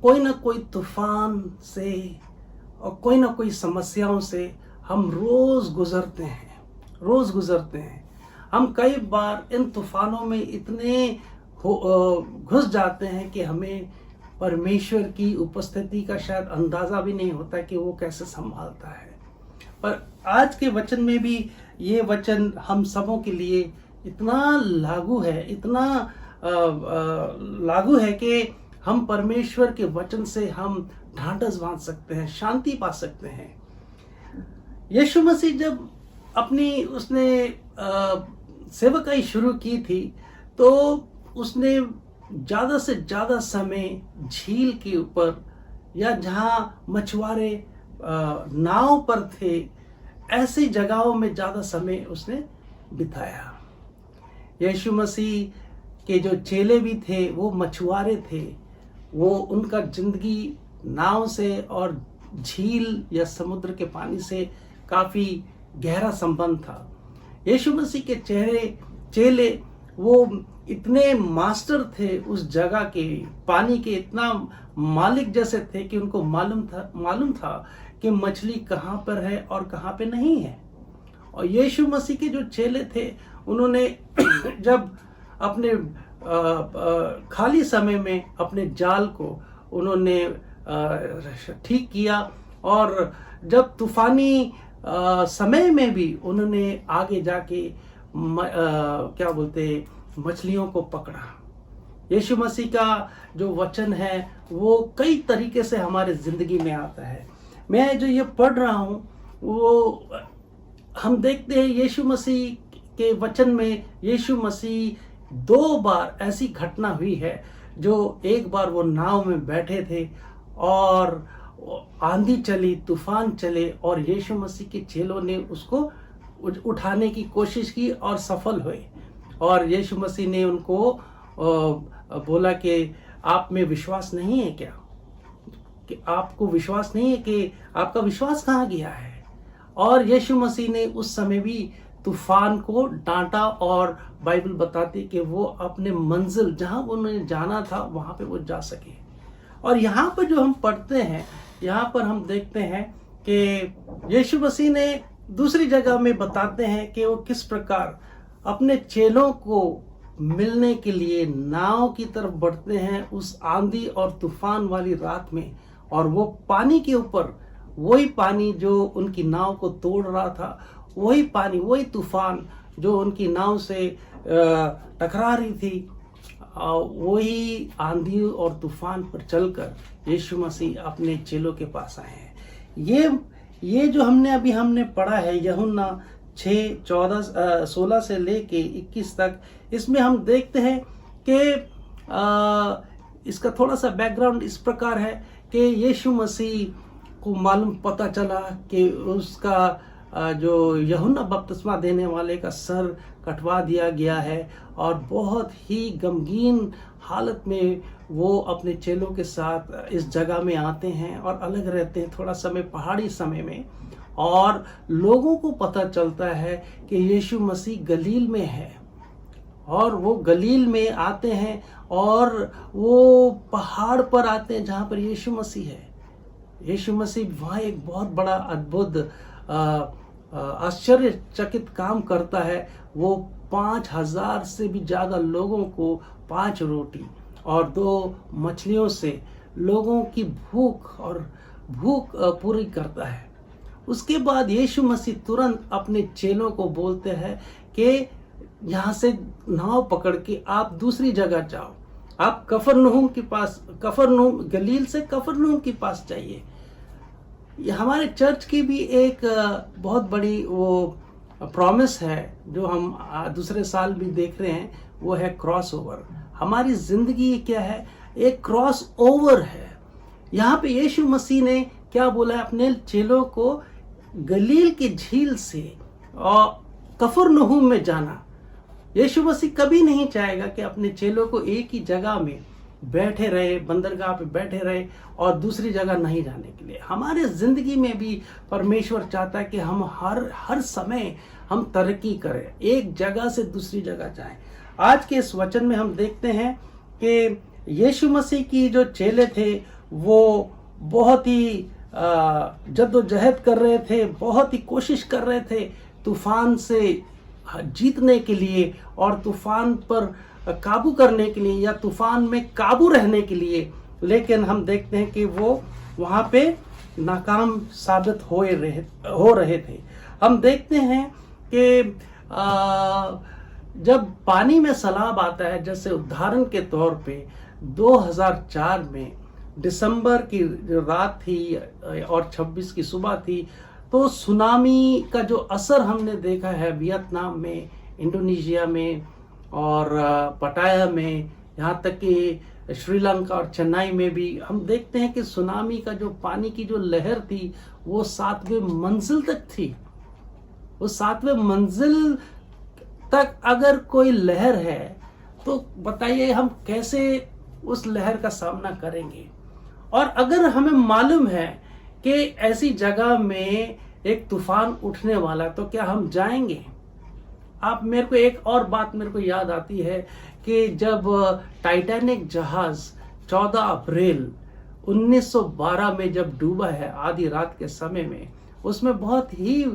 कोई ना कोई तूफान से और कोई ना कोई समस्याओं से हम रोज गुजरते हैं। हम कई बार इन तूफानों में इतने घुस जाते हैं कि हमें परमेश्वर की उपस्थिति का शायद अंदाजा भी नहीं होता कि वो कैसे संभालता है। पर आज के वचन में भी ये वचन हम सबों के लिए इतना लागू है कि हम परमेश्वर के वचन से हम ढांढस बांध सकते हैं, शांति पा सकते हैं। यीशु मसीह जब उसने सेवकाई शुरू की थी तो उसने ज़्यादा से ज़्यादा समय झील के ऊपर या जहाँ मछुआरे नाव पर थे ऐसी जगहों में ज़्यादा समय उसने बिताया। यीशु मसीह के जो चेले भी थे वो मछुआरे थे, वो उनका जिंदगी नाव से और झील या समुद्र के पानी से काफ़ी गहरा संबंध था। यीशु मसीह के चेले वो इतने मास्टर थे उस जगह के, पानी के इतना मालिक जैसे थे कि उनको मालूम था कि मछली कहाँ पर है और कहाँ पे नहीं है। और यीशु मसीह के जो चेले थे उन्होंने जब अपने खाली समय में अपने जाल को उन्होंने ठीक किया और जब तूफानी समय में भी उन्होंने आगे जाके मछलियों को पकड़ा। यीशु मसीह का जो वचन है वो कई तरीके से हमारे जिंदगी में आता है। मैं जो ये पढ़ रहा हूँ वो हम देखते हैं यीशु मसीह के वचन में यीशु मसीह 2 बार ऐसी घटना हुई है, जो एक बार वो नाव में बैठे थे और आंधी चली, तूफान चले और यीशु मसीह के चेलों ने उसको उठाने की कोशिश की और सफल हुए। और यीशु मसीह ने उनको बोला कि आप में विश्वास नहीं है क्या, कि आपको विश्वास नहीं है, कि आपका विश्वास कहाँ गया है। और यीशु मसीह ने उस समय भी तूफान को डांटा और बाइबल बताती कि वो अपने मंजिल जहाँ उन्होंने जाना था वहाँ पे वो जा सके। और यहाँ पर जो हम पढ़ते हैं, यहाँ पर हम देखते हैं कि यीशु मसीह ने दूसरी जगह में बताते हैं कि वो किस प्रकार अपने चेलों को मिलने के लिए नाव की तरफ बढ़ते हैं उस आंधी और तूफान वाली रात में। और वो पानी के ऊपर, वही पानी जो उनकी नाव को तोड़ रहा था, वही पानी, वही तूफान जो उनकी नाव से टकरा रही थी, वही आंधी और तूफान पर चलकर यीशु मसीह अपने चेलों के पास आए हैं। ये जो हमने पढ़ा है यूहन्ना 6:16 से लेके 21 तक, इसमें हम देखते हैं कि इसका थोड़ा सा बैकग्राउंड इस प्रकार है कि यीशु मसीह को मालूम पता चला कि उसका जो यूहन्ना बपतिस्मा देने वाले का सर कटवा दिया गया है, और बहुत ही गमगीन हालत में वो अपने चेलों के साथ इस जगह में आते हैं और अलग रहते हैं थोड़ा समय, पहाड़ी समय में। और लोगों को पता चलता है कि यीशु मसीह गलील में है, और वो गलील में आते हैं और वो पहाड़ पर आते हैं जहाँ पर यीशु मसीह है। यीशु मसीह वहाँ एक बहुत बड़ा अद्भुत आश्चर्यचकित काम करता है। वो 5,000 से भी ज़्यादा लोगों को 5 रोटी और 2 मछलियों से लोगों की भूख पूरी करता है। उसके बाद यीशु मसीह तुरंत अपने चेलों को बोलते हैं कि यहाँ से नाव पकड़ के आप दूसरी जगह जाओ, आप कफरनहूम के पास, गलील से कफरनहूम के पास जाइए। हमारे चर्च की भी एक बहुत बड़ी वो प्रॉमिस है जो हम दूसरे साल भी देख रहे हैं, वो है क्रॉस ओवर। हमारी जिंदगी क्या है? एक क्रॉस ओवर है। यहाँ पे यीशु मसीह ने क्या बोला है अपने चेलों को? गलील की झील से और कफरनहूम में जाना। यीशु मसीह कभी नहीं चाहेगा कि अपने चेलों को एक ही जगह में बैठे रहे, बंदरगाह पे बैठे रहे और दूसरी जगह नहीं जाने के लिए। हमारे जिंदगी में भी परमेश्वर चाहता है कि हम हर समय हम तरक्की करें, एक जगह से दूसरी जगह जाएं। आज के इस वचन में हम देखते हैं कि यीशु मसीह की जो चेले थे वो बहुत ही जद्दोजहद कर रहे थे, बहुत ही कोशिश कर रहे थे तूफान से जीतने के लिए और तूफान पर काबू करने के लिए या तूफान में काबू रहने के लिए। लेकिन हम देखते हैं कि वो वहाँ पे नाकाम साबित हो रहे थे। हम देखते हैं कि जब पानी में सैलाब आता है, जैसे उदाहरण के तौर पे 2004 में दिसंबर की रात थी और 26 की सुबह थी, तो सुनामी का जो असर हमने देखा है वियतनाम में, इंडोनेशिया में और पटाया में, यहाँ तक कि श्रीलंका और चेन्नई में भी हम देखते हैं कि सुनामी का जो पानी की जो लहर थी वो 7वें मंजिल तक थी। वो 7वें मंजिल तक अगर कोई लहर है तो बताइए हम कैसे उस लहर का सामना करेंगे। और अगर हमें मालूम है कि ऐसी जगह में एक तूफान उठने वाला, तो क्या हम जाएंगे? आप मेरे को एक और बात मेरे को याद आती है कि जब टाइटैनिक जहाज 14 अप्रैल 1912 में जब डूबा है आधी रात के समय में, उसमें बहुत ही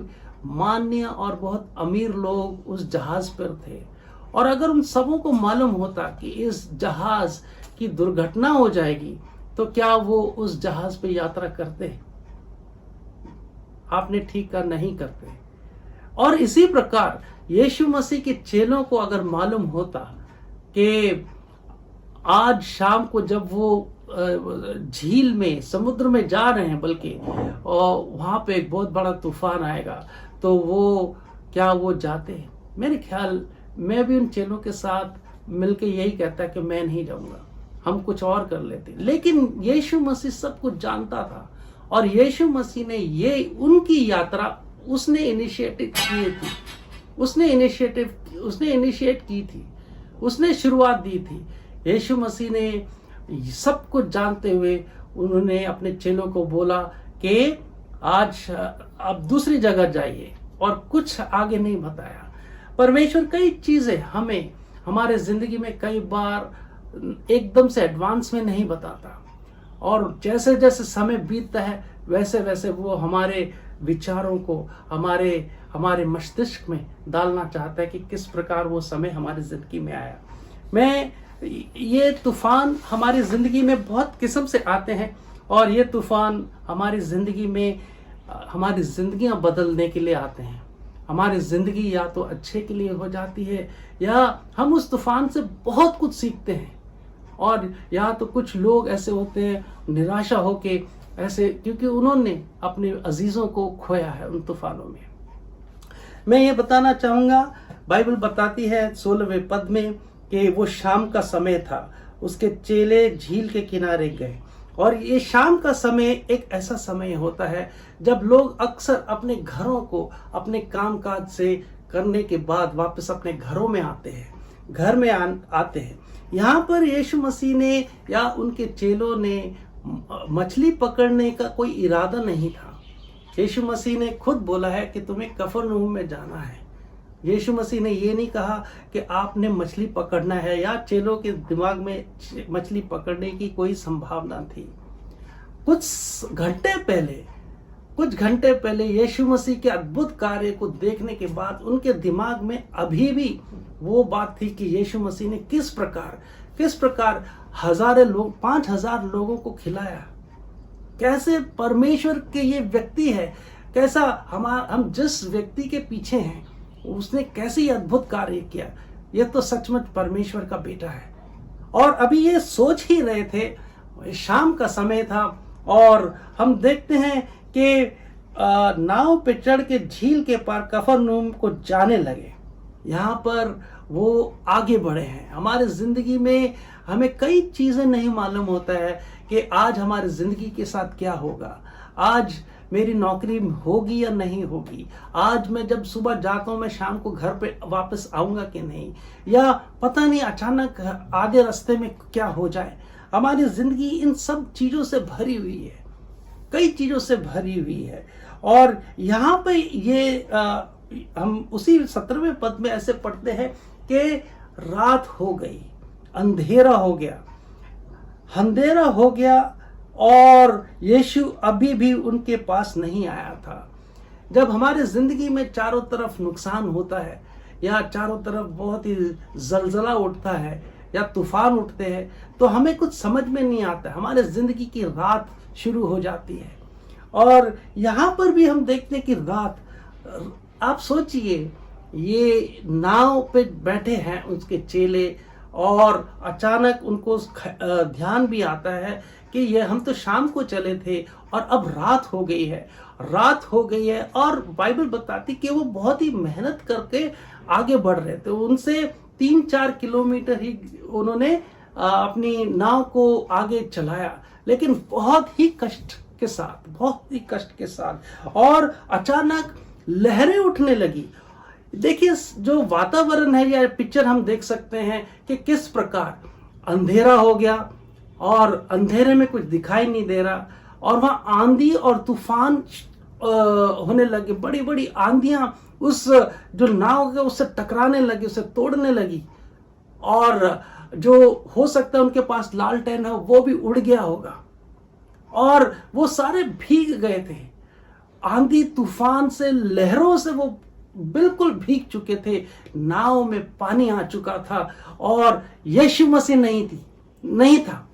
मान्य और बहुत अमीर लोग उस जहाज पर थे। और अगर उन सबों को मालूम होता कि इस जहाज की दुर्घटना हो जाएगी तो क्या वो उस जहाज पे यात्रा करते? आपने ठीक कहा, नहीं करते। और इसी प्रकार यीशु मसीह के चेलों को अगर मालूम होता कि आज शाम को जब वो झील में, समुद्र में जा रहे हैं, बल्कि और वहां पे एक बहुत बड़ा तूफान आएगा, तो वो जाते? मेरे ख्याल मैं भी उन चेलों के साथ मिलकर यही कहता कि मैं नहीं जाऊंगा, हम कुछ और कर लेते। लेकिन यीशु मसीह सब कुछ जानता था और यीशु मसीह ने ये उनकी यात्रा उसने इनिशिएट की थी, उसने शुरुआत दी थी। यीशु मसीह ने सब कुछ जानते हुए उन्होंने अपने चेलों को बोला कि आज आप दूसरी जगह जाइए, और कुछ आगे नहीं बताया। परमेश्वर कई चीजें हमें हमारे जिंदगी में कई बार एकदम से एडवांस में नहीं बताता, और जैसे जैसे समय बीतता है वैसे वैसे वो हमारे विचारों को हमारे मस्तिष्क में डालना चाहता है कि किस प्रकार वो समय हमारी जिंदगी में आया। ये तूफान हमारी जिंदगी में बहुत किस्म से आते हैं, और ये तूफान हमारी जिंदगी में हमारी जिंदगियां बदलने के लिए आते हैं। हमारी जिंदगी या तो अच्छे के लिए हो जाती है, या हम उस तूफान से बहुत कुछ सीखते हैं, और या तो कुछ लोग ऐसे होते हैं निराशा होके ऐसे, क्योंकि उन्होंने अपने अजीजों को खोया है उन तूफानों में। मैं ये बताना चाहूंगा, बाइबल बताती है 16वें पद में कि वो शाम का समय था, उसके चेले झील के किनारे गए और ये शाम का समय एक ऐसा समय होता है जब लोग अक्सर अपने घरों को अपने कामकाज से करने के बाद वापस अपने घरों में आते हैं, घर में आते हैं। यहाँ पर यीशु मसीह ने या उनके चेलों ने मछली पकड़ने का कोई इरादा नहीं था। यीशु मसीह ने खुद बोला है कि तुम्हें कफरनहूम में जाना है। यीशु मसीह ने ये नहीं कहा कि आपने मछली पकड़ना है, या चेलों के दिमाग में मछली पकड़ने की कोई संभावना थी। कुछ घंटे पहले यीशु मसीह के अद्भुत कार्य को देखने के बाद उनके दिमाग में अभी भी वो बात थी कि यीशु मसीह ने किस प्रकार हजारों लोग 5000 लोगों को खिलाया। कैसे परमेश्वर के ये व्यक्ति है, कैसा हम जिस व्यक्ति के पीछे हैं उसने कैसे ये अद्भुत कार्य किया। ये तो सचमुच परमेश्वर का बेटा है। और अभी ये सोच ही रहे थे, शाम का समय था और हम देखते हैं कि नाव पे चढ़ के झील के पार कफरनहूम को जाने लगे। यहाँ पर वो आगे बढ़े हैं। हमारे जिंदगी में हमें कई चीजें नहीं मालूम होता है कि आज हमारी जिंदगी के साथ क्या होगा, आज मेरी नौकरी होगी या नहीं होगी, आज मैं जब सुबह जाता हूँ मैं शाम को घर पे वापस आऊंगा कि नहीं, या पता नहीं अचानक आधे रास्ते में क्या हो जाए। हमारी जिंदगी इन सब चीजों से भरी हुई है, कई चीजों से भरी हुई है। और यहाँ पे ये हम उसी 17वें पद में ऐसे पढ़ते हैं कि रात हो गई, अंधेरा हो गया और यीशु अभी भी उनके पास नहीं आया था। जब हमारे जिंदगी में चारों तरफ नुकसान होता है या चारों तरफ बहुत ही जलजला उठता है या तूफान उठते हैं तो हमें कुछ समझ में नहीं आता, हमारे जिंदगी की रात शुरू हो जाती है। और यहाँ पर भी हम देखते हैं कि रात, आप सोचिए ये नाव पे बैठे हैं उसके चेले और अचानक उनको ध्यान भी आता है कि ये हम तो शाम को चले थे और अब रात हो गई है। और बाइबल बताती कि वो बहुत ही मेहनत करके आगे बढ़ रहे थे। उनसे 3-4 किलोमीटर ही उन्होंने अपनी नाव को आगे चलाया, लेकिन बहुत ही कष्ट के साथ। और अचानक लहरें उठने लगी। देखिए जो वातावरण है या पिक्चर हम देख सकते हैं कि किस प्रकार अंधेरा हो गया और अंधेरे में कुछ दिखाई नहीं दे रहा, और वहां आंधी और तूफान होने लगे। बड़ी बड़ी आंधियां उस जो नाव है उससे टकराने लगी, उसे तोड़ने लगी, और जो हो सकता है उनके पास लालटेन है वो भी उड़ गया होगा, और वो सारे भीग गए थे। आंधी तूफान से, लहरों से वो बिल्कुल भीग चुके थे। नाव में पानी आ चुका था और यीशु मसीह नहीं था।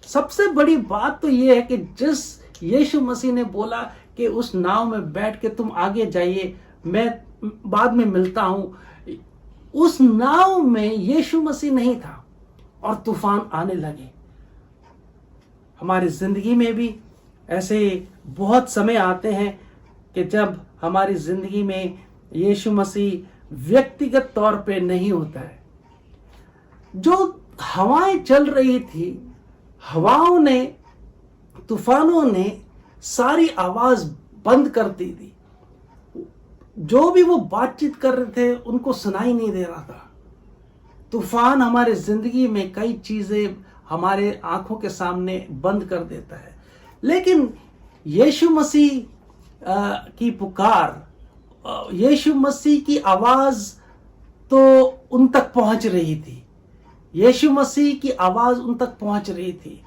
सबसे बड़ी बात तो ये है कि जिस यीशु मसीह ने बोला कि उस नाव में बैठ के तुम आगे जाइए, मैं बाद में मिलता हूं, उस नाव में यीशु मसीह नहीं था और तूफान आने लगे। हमारी जिंदगी में भी ऐसे बहुत समय आते हैं कि जब हमारी जिंदगी में यीशु मसीह व्यक्तिगत तौर पे नहीं होता है। जो हवाएं चल रही थी, हवाओं ने, तूफानों ने सारी आवाज बंद कर दी थी। जो भी वो बातचीत कर रहे थे उनको सुनाई नहीं दे रहा था। तूफान हमारे जिंदगी में कई चीजें हमारे आंखों के सामने बंद कर देता है, लेकिन यीशु मसीह की पुकार, यीशु मसीह की आवाज तो उन तक पहुंच रही थी। यीशु मसीह की आवाज उन तक पहुंच रही थी।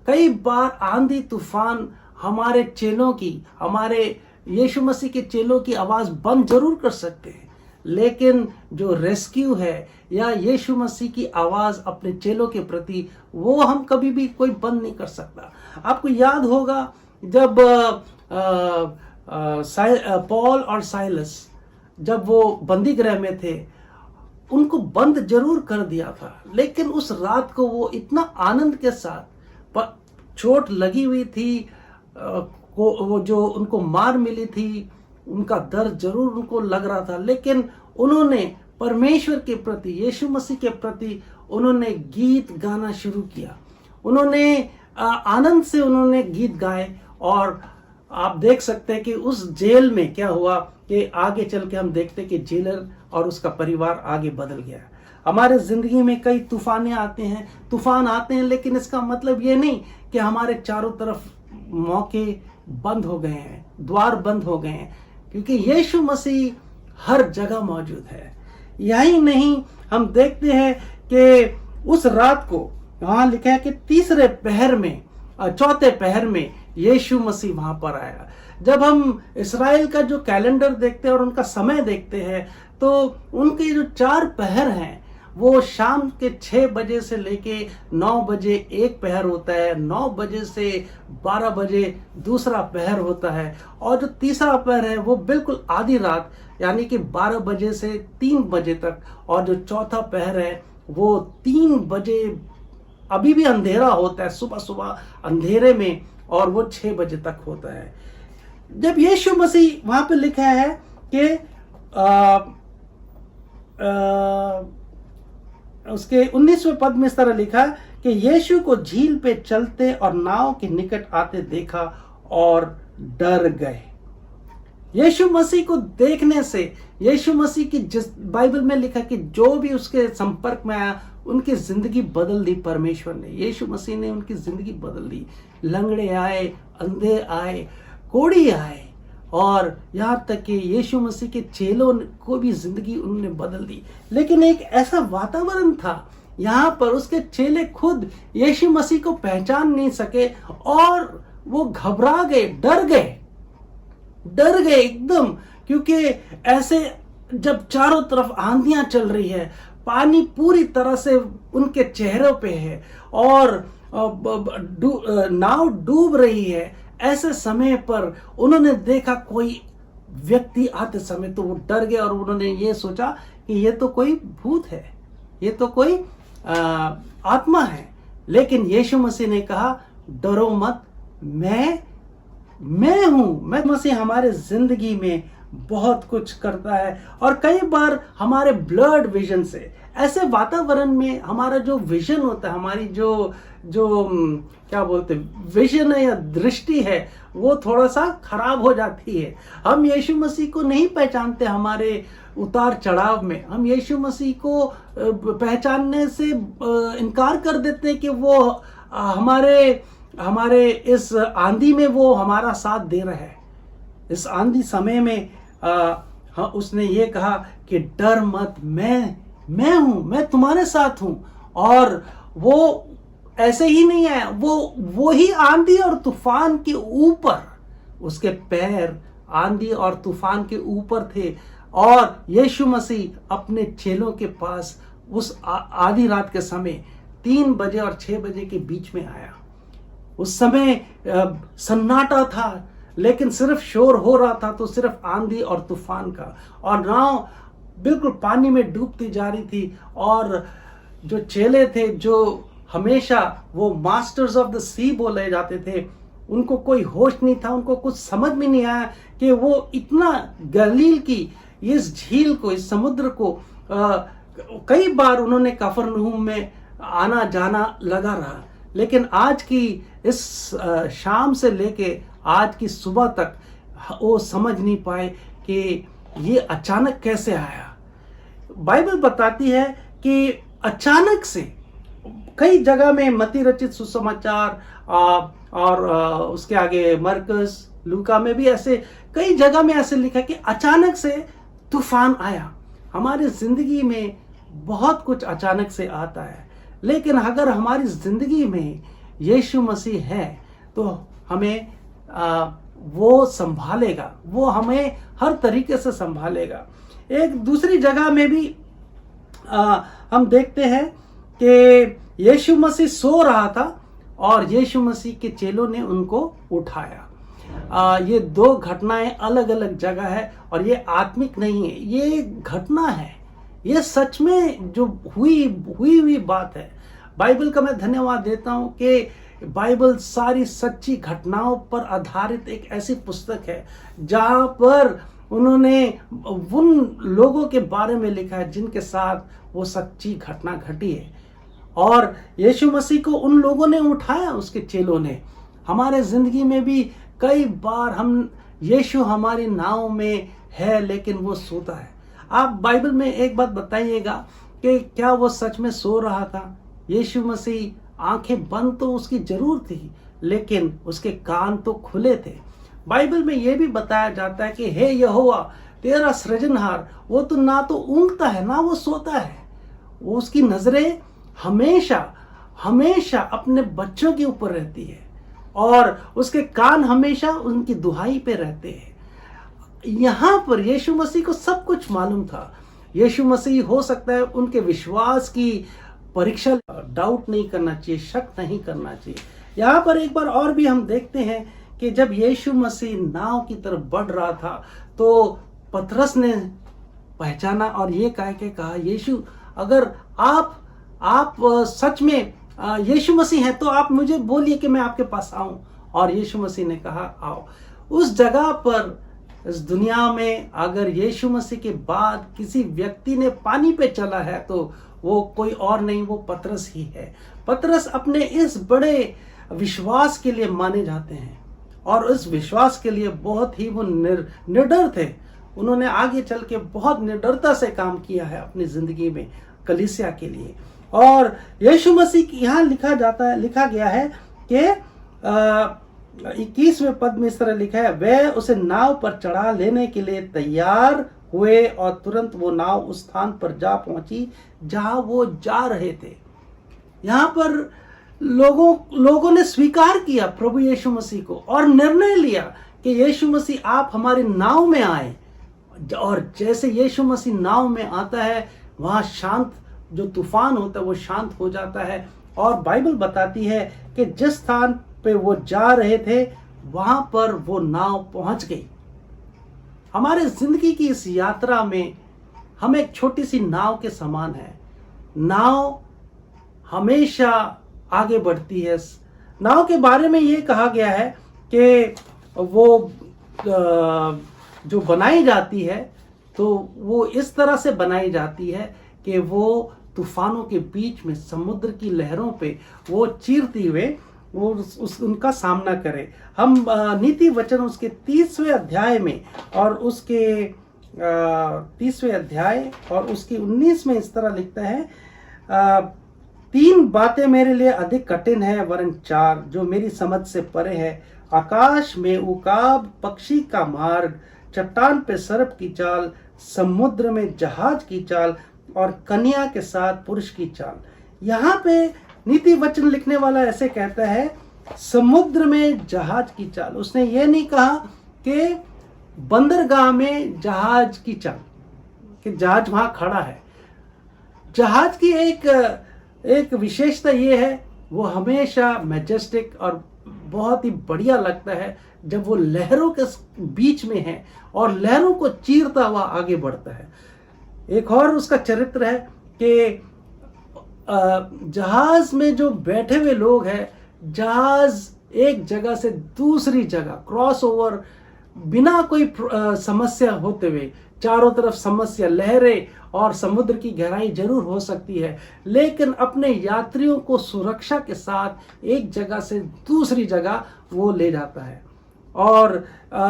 कई बार आंधी तूफान हमारे चेलों की, हमारे यीशु मसीह के चेलों की आवाज बंद जरूर कर सकते हैं, लेकिन जो रेस्क्यू है या यीशु मसीह की आवाज अपने चेलों के प्रति, वो हम कभी भी कोई बंद नहीं कर सकता। आपको याद होगा जब पॉल और साइलस जब वो बंदी गृह में थे, उनको बंद जरूर कर दिया था, लेकिन उस रात को वो इतना आनंद के साथ, चोट लगी हुई थी, वो जो उनको मार मिली थी, उनका दर्द जरूर उनको लग रहा था, लेकिन उन्होंने परमेश्वर के प्रति, यीशु मसीह के प्रति उन्होंने गीत गाना शुरू किया। उन्होंने आनंद से उन्होंने गीत गाए। और आप देख सकते हैं कि उस जेल में क्या हुआ कि आगे चल के हम देखते हैं कि जेलर और उसका परिवार आगे बदल गया। हमारे जिंदगी में कई तूफान आते हैं, लेकिन इसका मतलब ये नहीं कि हमारे चारों तरफ मौके बंद हो गए हैं, द्वार बंद हो गए हैं, क्योंकि यीशु मसीह हर जगह मौजूद है। यही नहीं, हम देखते हैं कि उस रात को वहां लिखा है कि तीसरे पहर में, चौथे पहर में यीशु मसीह वहां पर आया। जब हम इस्राएल का जो कैलेंडर देखते हैं और उनका समय देखते हैं, तो उनके जो 4 पहर हैं वो शाम के 6 बजे से लेके 9 बजे एक पहर होता है, 9 बजे से 12 बजे दूसरा पहर होता है, और जो तीसरा पहर है वो बिल्कुल आधी रात यानी कि 12 बजे से 3 बजे तक, और जो चौथा पहर है वो 3 बजे अभी भी अंधेरा होता है, सुबह सुबह अंधेरे में, और वो 6 बजे तक होता है। जब यीशु मसीह वहां पे लिखा है कि उसके 19वें पद में इस तरह लिखा कि यीशु को झील पे चलते और नाव के निकट आते देखा और डर गए। यीशु मसीह को देखने से, यीशु मसीह की जिस बाइबल में लिखा कि जो भी उसके संपर्क में आया उनकी जिंदगी बदल दी परमेश्वर ने। यीशु मसीह ने उनकी जिंदगी बदल दी। लंगड़े आए, अंधे आए, कोढ़ी आए, और यहाँ तक कि यीशु मसीह के चेलों को भी जिंदगी उन्होंने बदल दी। लेकिन एक ऐसा वातावरण था यहाँ पर, उसके चेले खुद यीशु मसीह को पहचान नहीं सके और वो घबरा गए, डर गए एकदम, क्योंकि ऐसे जब चारों तरफ आंधियां चल रही है, पानी पूरी तरह से उनके चेहरों पे है और नाव डूब रही है, ऐसे समय पर उन्होंने देखा कोई व्यक्ति आते समय, तो वो डर गए और उन्होंने ये सोचा कि ये तो कोई भूत है, ये तो कोई आत्मा है। लेकिन यीशु मसीह ने कहा, डरो मत, मैं हूं। मैं मसीह हमारे जिंदगी में बहुत कुछ करता है। और कई बार हमारे ब्लड विजन से, ऐसे वातावरण में हमारा जो विजन होता है, हमारी जो क्या बोलते विजन है या दृष्टि है, वो थोड़ा सा खराब हो जाती है। हम यीशु मसीह को नहीं पहचानते हमारे उतार चढ़ाव में, हम यीशु मसीह को पहचानने से इनकार कर देते हैं कि वो हमारे इस आंधी में वो हमारा साथ दे रहा है। इस आंधी समय में उसने ये कहा कि डर मत, मैं हूं, मैं तुम्हारे साथ हूं। और वो ऐसे ही नहीं है, वो ही आंधी और तूफान के ऊपर, उसके पैर आंधी और तूफान के ऊपर थे। और यीशु मसीह अपने चेलों के पास उस आधी रात के समय 3 बजे और 6 बजे के बीच में आया। उस समय सन्नाटा था, लेकिन सिर्फ शोर हो रहा था तो सिर्फ आंधी और तूफान का, और नाव बिल्कुल पानी में डूबती जा रही थी। और जो चेले थे, जो हमेशा वो मास्टर्स ऑफ द सी बोले जाते थे, उनको कोई होश नहीं था, उनको कुछ समझ में नहीं आया कि वो इतना गलील की इस झील को, इस समुद्र को कई बार उन्होंने कफरनहूम में आना जाना लगा रहा। लेकिन आज की इस शाम से लेके आज की सुबह तक वो समझ नहीं पाए कि ये अचानक कैसे आया। बाइबल बताती है कि अचानक से कई जगह में मत्ती रचित सुसमाचार और उसके आगे मरकस, लूका में भी ऐसे कई जगह में ऐसे लिखा कि अचानक से तूफान आया। हमारी जिंदगी में बहुत कुछ अचानक से आता है, लेकिन अगर हमारी जिंदगी में यीशु मसीह है तो हमें वो संभालेगा, वो हमें हर तरीके से संभालेगा। एक दूसरी जगह में भी हम देखते हैं कि यीशु मसीह सो रहा था और यीशु मसीह के चेलों ने उनको उठाया। ये 2 घटनाएं अलग अलग जगह है और ये आत्मिक नहीं है, ये घटना है, ये सच में जो हुई बात है। बाइबल का मैं धन्यवाद देता हूं कि बाइबल सारी सच्ची घटनाओं पर आधारित एक ऐसी पुस्तक है जहां पर उन्होंने उन लोगों के बारे में लिखा है जिनके साथ वो सच्ची घटना घटी है। और यीशु मसीह को उन लोगों ने उठाया, उसके चेलों ने। हमारे ज़िंदगी में भी कई बार हम यीशु हमारी नाव में है लेकिन वो सोता है। आप बाइबल में एक बात बताइएगा कि क्या वो सच में सो रहा था? यीशु मसीह आंखें बंद तो उसकी जरूर थी, लेकिन उसके कान तो खुले थे। बाइबल में ये भी बताया जाता है कि हे यहोवा तेरा सृजनहार, वो तो ना तो ऊँघता है ना वो सोता है। वो उसकी नजरें हमेशा हमेशा अपने बच्चों के ऊपर रहती है और उसके कान हमेशा उनकी दुहाई पे रहते हैं। यहाँ पर यीशु मसीह को सब कुछ मालूम था। यीशु मसीह हो सकता है उनके विश्वास की परीक्षा, डाउट नहीं करना चाहिए, शक नहीं करना चाहिए। यहाँ पर एक बार और भी हम देखते हैं कि जब यीशु मसीह नाव की तरफ बढ़ रहा था तो पतरस ने पहचाना और ये कह के कहा, यीशु अगर आप सच में यीशु मसीह हैं तो आप मुझे बोलिए कि मैं आपके पास आऊं। और यीशु मसीह ने कहा आओ। उस जगह पर, इस दुनिया में अगर यीशु मसीह के बाद किसी व्यक्ति ने पानी पे चला है तो वो कोई और नहीं, वो पतरस ही है। पतरस अपने इस बड़े विश्वास के लिए माने जाते हैं और उस विश्वास के लिए बहुत ही वो निडर थे। उन्होंने आगे चल के बहुत निडरता से काम किया है अपनी जिंदगी में कलीसिया के लिए। और यीशु मसीह यहाँ लिखा गया है कि 21वें पद में इस तरह लिखा है, वे उसे नाव पर चढ़ा लेने के लिए तैयार हुए और तुरंत वो नाव उस स्थान पर जा पहुंची जहां वो जा रहे थे। यहाँ पर लोगों ने स्वीकार किया प्रभु यीशु मसीह को और निर्णय लिया कि यीशु मसीह आप हमारी नाव में आए। और जैसे यीशु मसीह नाव में आता है वहां शांत, जो तूफान होता है वो शांत हो जाता है। और बाइबल बताती है कि जिस स्थान पे वो जा रहे थे वहां पर वो नाव पहुंच गई। हमारे जिंदगी की इस यात्रा में हम एक छोटी सी नाव के समान है। नाव हमेशा आगे बढ़ती है। नाव के बारे में ये कहा गया है कि वो जो बनाई जाती है तो वो इस तरह से बनाई जाती है कि वो तूफानों के बीच में, समुद्र की लहरों पे वो चीरती हुए वो उनका सामना करे। हम नीति वचन उसके 30वें अध्याय में और उसके 30वें अध्याय और उसकी 19 में इस तरह लिखता है, 3 बातें मेरे लिए अधिक कठिन है वरन 4 जो मेरी समझ से परे है, आकाश में उकाब पक्षी का मार्ग, चट्टान पे सर्प की चाल, समुद्र में जहाज की चाल और कन्या के साथ पुरुष की चाल। यहाँ पे नीति वचन लिखने वाला ऐसे कहता है, समुद्र में जहाज की चाल। उसने ये नहीं कहा कि बंदरगाह में जहाज की चाल, कि जहाज वहां खड़ा है। जहाज की एक विशेषता ये है, वो हमेशा मैजेस्टिक और बहुत ही बढ़िया लगता है जब वो लहरों के बीच में है और लहरों को चीरता हुआ आगे बढ़ता है। एक और उसका चरित्र है कि जहाज में जो बैठे हुए लोग हैं, जहाज एक जगह से दूसरी जगह क्रॉस ओवर बिना कोई समस्या होते हुए, चारों तरफ समस्या, लहरें और समुद्र की गहराई जरूर हो सकती है, लेकिन अपने यात्रियों को सुरक्षा के साथ एक जगह से दूसरी जगह वो ले जाता है। और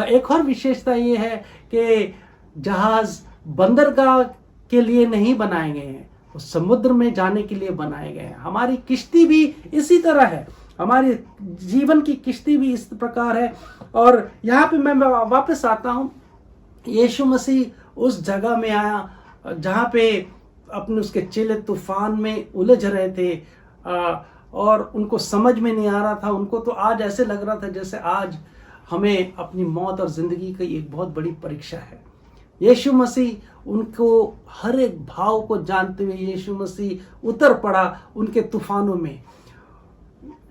एक और विशेषता ये है कि जहाज बंदरगाह के लिए नहीं बनाए गए हैं, वो समुद्र में जाने के लिए बनाए गए हैं। हमारी किश्ती भी इसी तरह है, हमारी जीवन की किश्ती भी इस प्रकार है। और यहाँ पे मैं वापस आता हूँ, यीशु मसीह उस जगह में आया जहाँ पे अपने उसके चेले तूफान में उलझ रहे थे और उनको समझ में नहीं आ रहा था। उनको तो आज ऐसे लग रहा था जैसे आज हमें अपनी मौत और जिंदगी की एक बहुत बड़ी परीक्षा है। यीशु मसीह उनको हर एक भाव को जानते हुए यीशु मसीह उतर पड़ा उनके तूफानों में।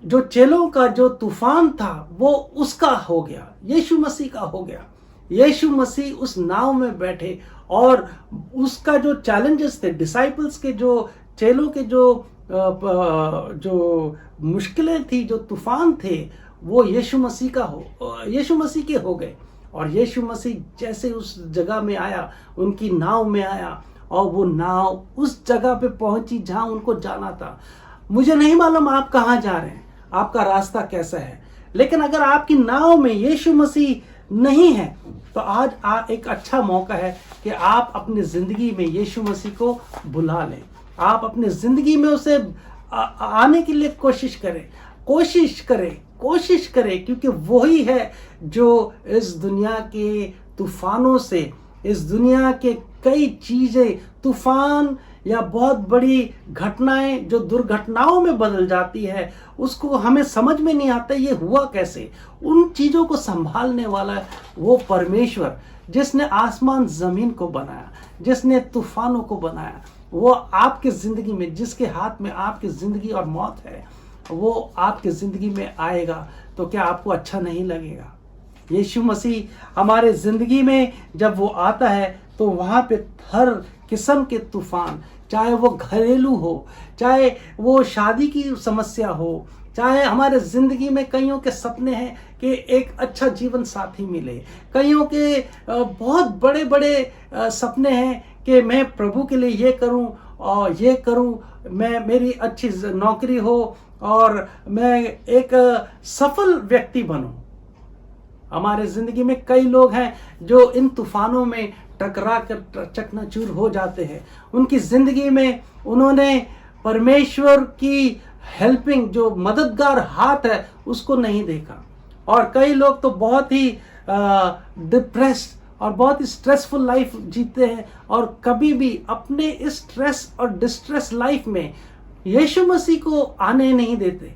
जो चेलों का जो तूफान था वो उसका हो गया, यीशु मसीह का हो गया। यीशु मसीह उस नाव में बैठे और उसका जो चैलेंजेस थे, डिसाइपल्स के, जो चेलों के जो मुश्किलें थी, जो तूफान थे, वो यीशु मसीह के हो गए। और यीशु मसीह जैसे उस जगह में आया, उनकी नाव में आया और वो नाव उस जगह पे पहुंची जहां उनको जाना था। मुझे नहीं मालूम आप कहाँ जा रहे हैं, आपका रास्ता कैसा है, लेकिन अगर आपकी नाव में यीशु मसीह नहीं है तो आज एक अच्छा मौका है कि आप अपनी ज़िंदगी में यीशु मसीह को बुला लें। आप अपनी ज़िंदगी में उसे आने के लिए कोशिश करें, क्योंकि वही है जो इस दुनिया के तूफानों से, इस दुनिया के कई चीज़ें, तूफान या बहुत बड़ी घटनाएं जो दुर्घटनाओं में बदल जाती है, उसको हमें समझ में नहीं आता ये हुआ कैसे। उन चीज़ों को संभालने वाला वो परमेश्वर जिसने आसमान ज़मीन को बनाया, जिसने तूफानों को बनाया, वो आपकी ज़िंदगी में, जिसके हाथ में आपकी ज़िंदगी और मौत है, वो आपकी ज़िंदगी में आएगा तो क्या आपको अच्छा नहीं लगेगा? यीशु मसीह हमारे ज़िंदगी में जब वो आता है तो वहाँ पे हर किस्म के तूफान, चाहे वो घरेलू हो, चाहे वो शादी की समस्या हो, चाहे हमारे ज़िंदगी में कईयों के सपने हैं कि एक अच्छा जीवन साथी मिले, कईयों के बहुत बड़े बड़े सपने हैं कि मैं प्रभु के लिए ये करूं और ये करूं, मैं मेरी अच्छी नौकरी हो और मैं एक सफल व्यक्ति बनूं। हमारे ज़िंदगी में कई लोग हैं जो इन तूफानों में टकरा कर चकनाचूर हो जाते हैं। उनकी ज़िंदगी में उन्होंने परमेश्वर की हेल्पिंग, जो मददगार हाथ है, उसको नहीं देखा। और कई लोग तो बहुत ही डिप्रेस्ड और बहुत ही स्ट्रेसफुल लाइफ जीते हैं और कभी भी अपने इस स्ट्रेस और डिस्ट्रेस लाइफ में यीशु मसीह को आने नहीं देते।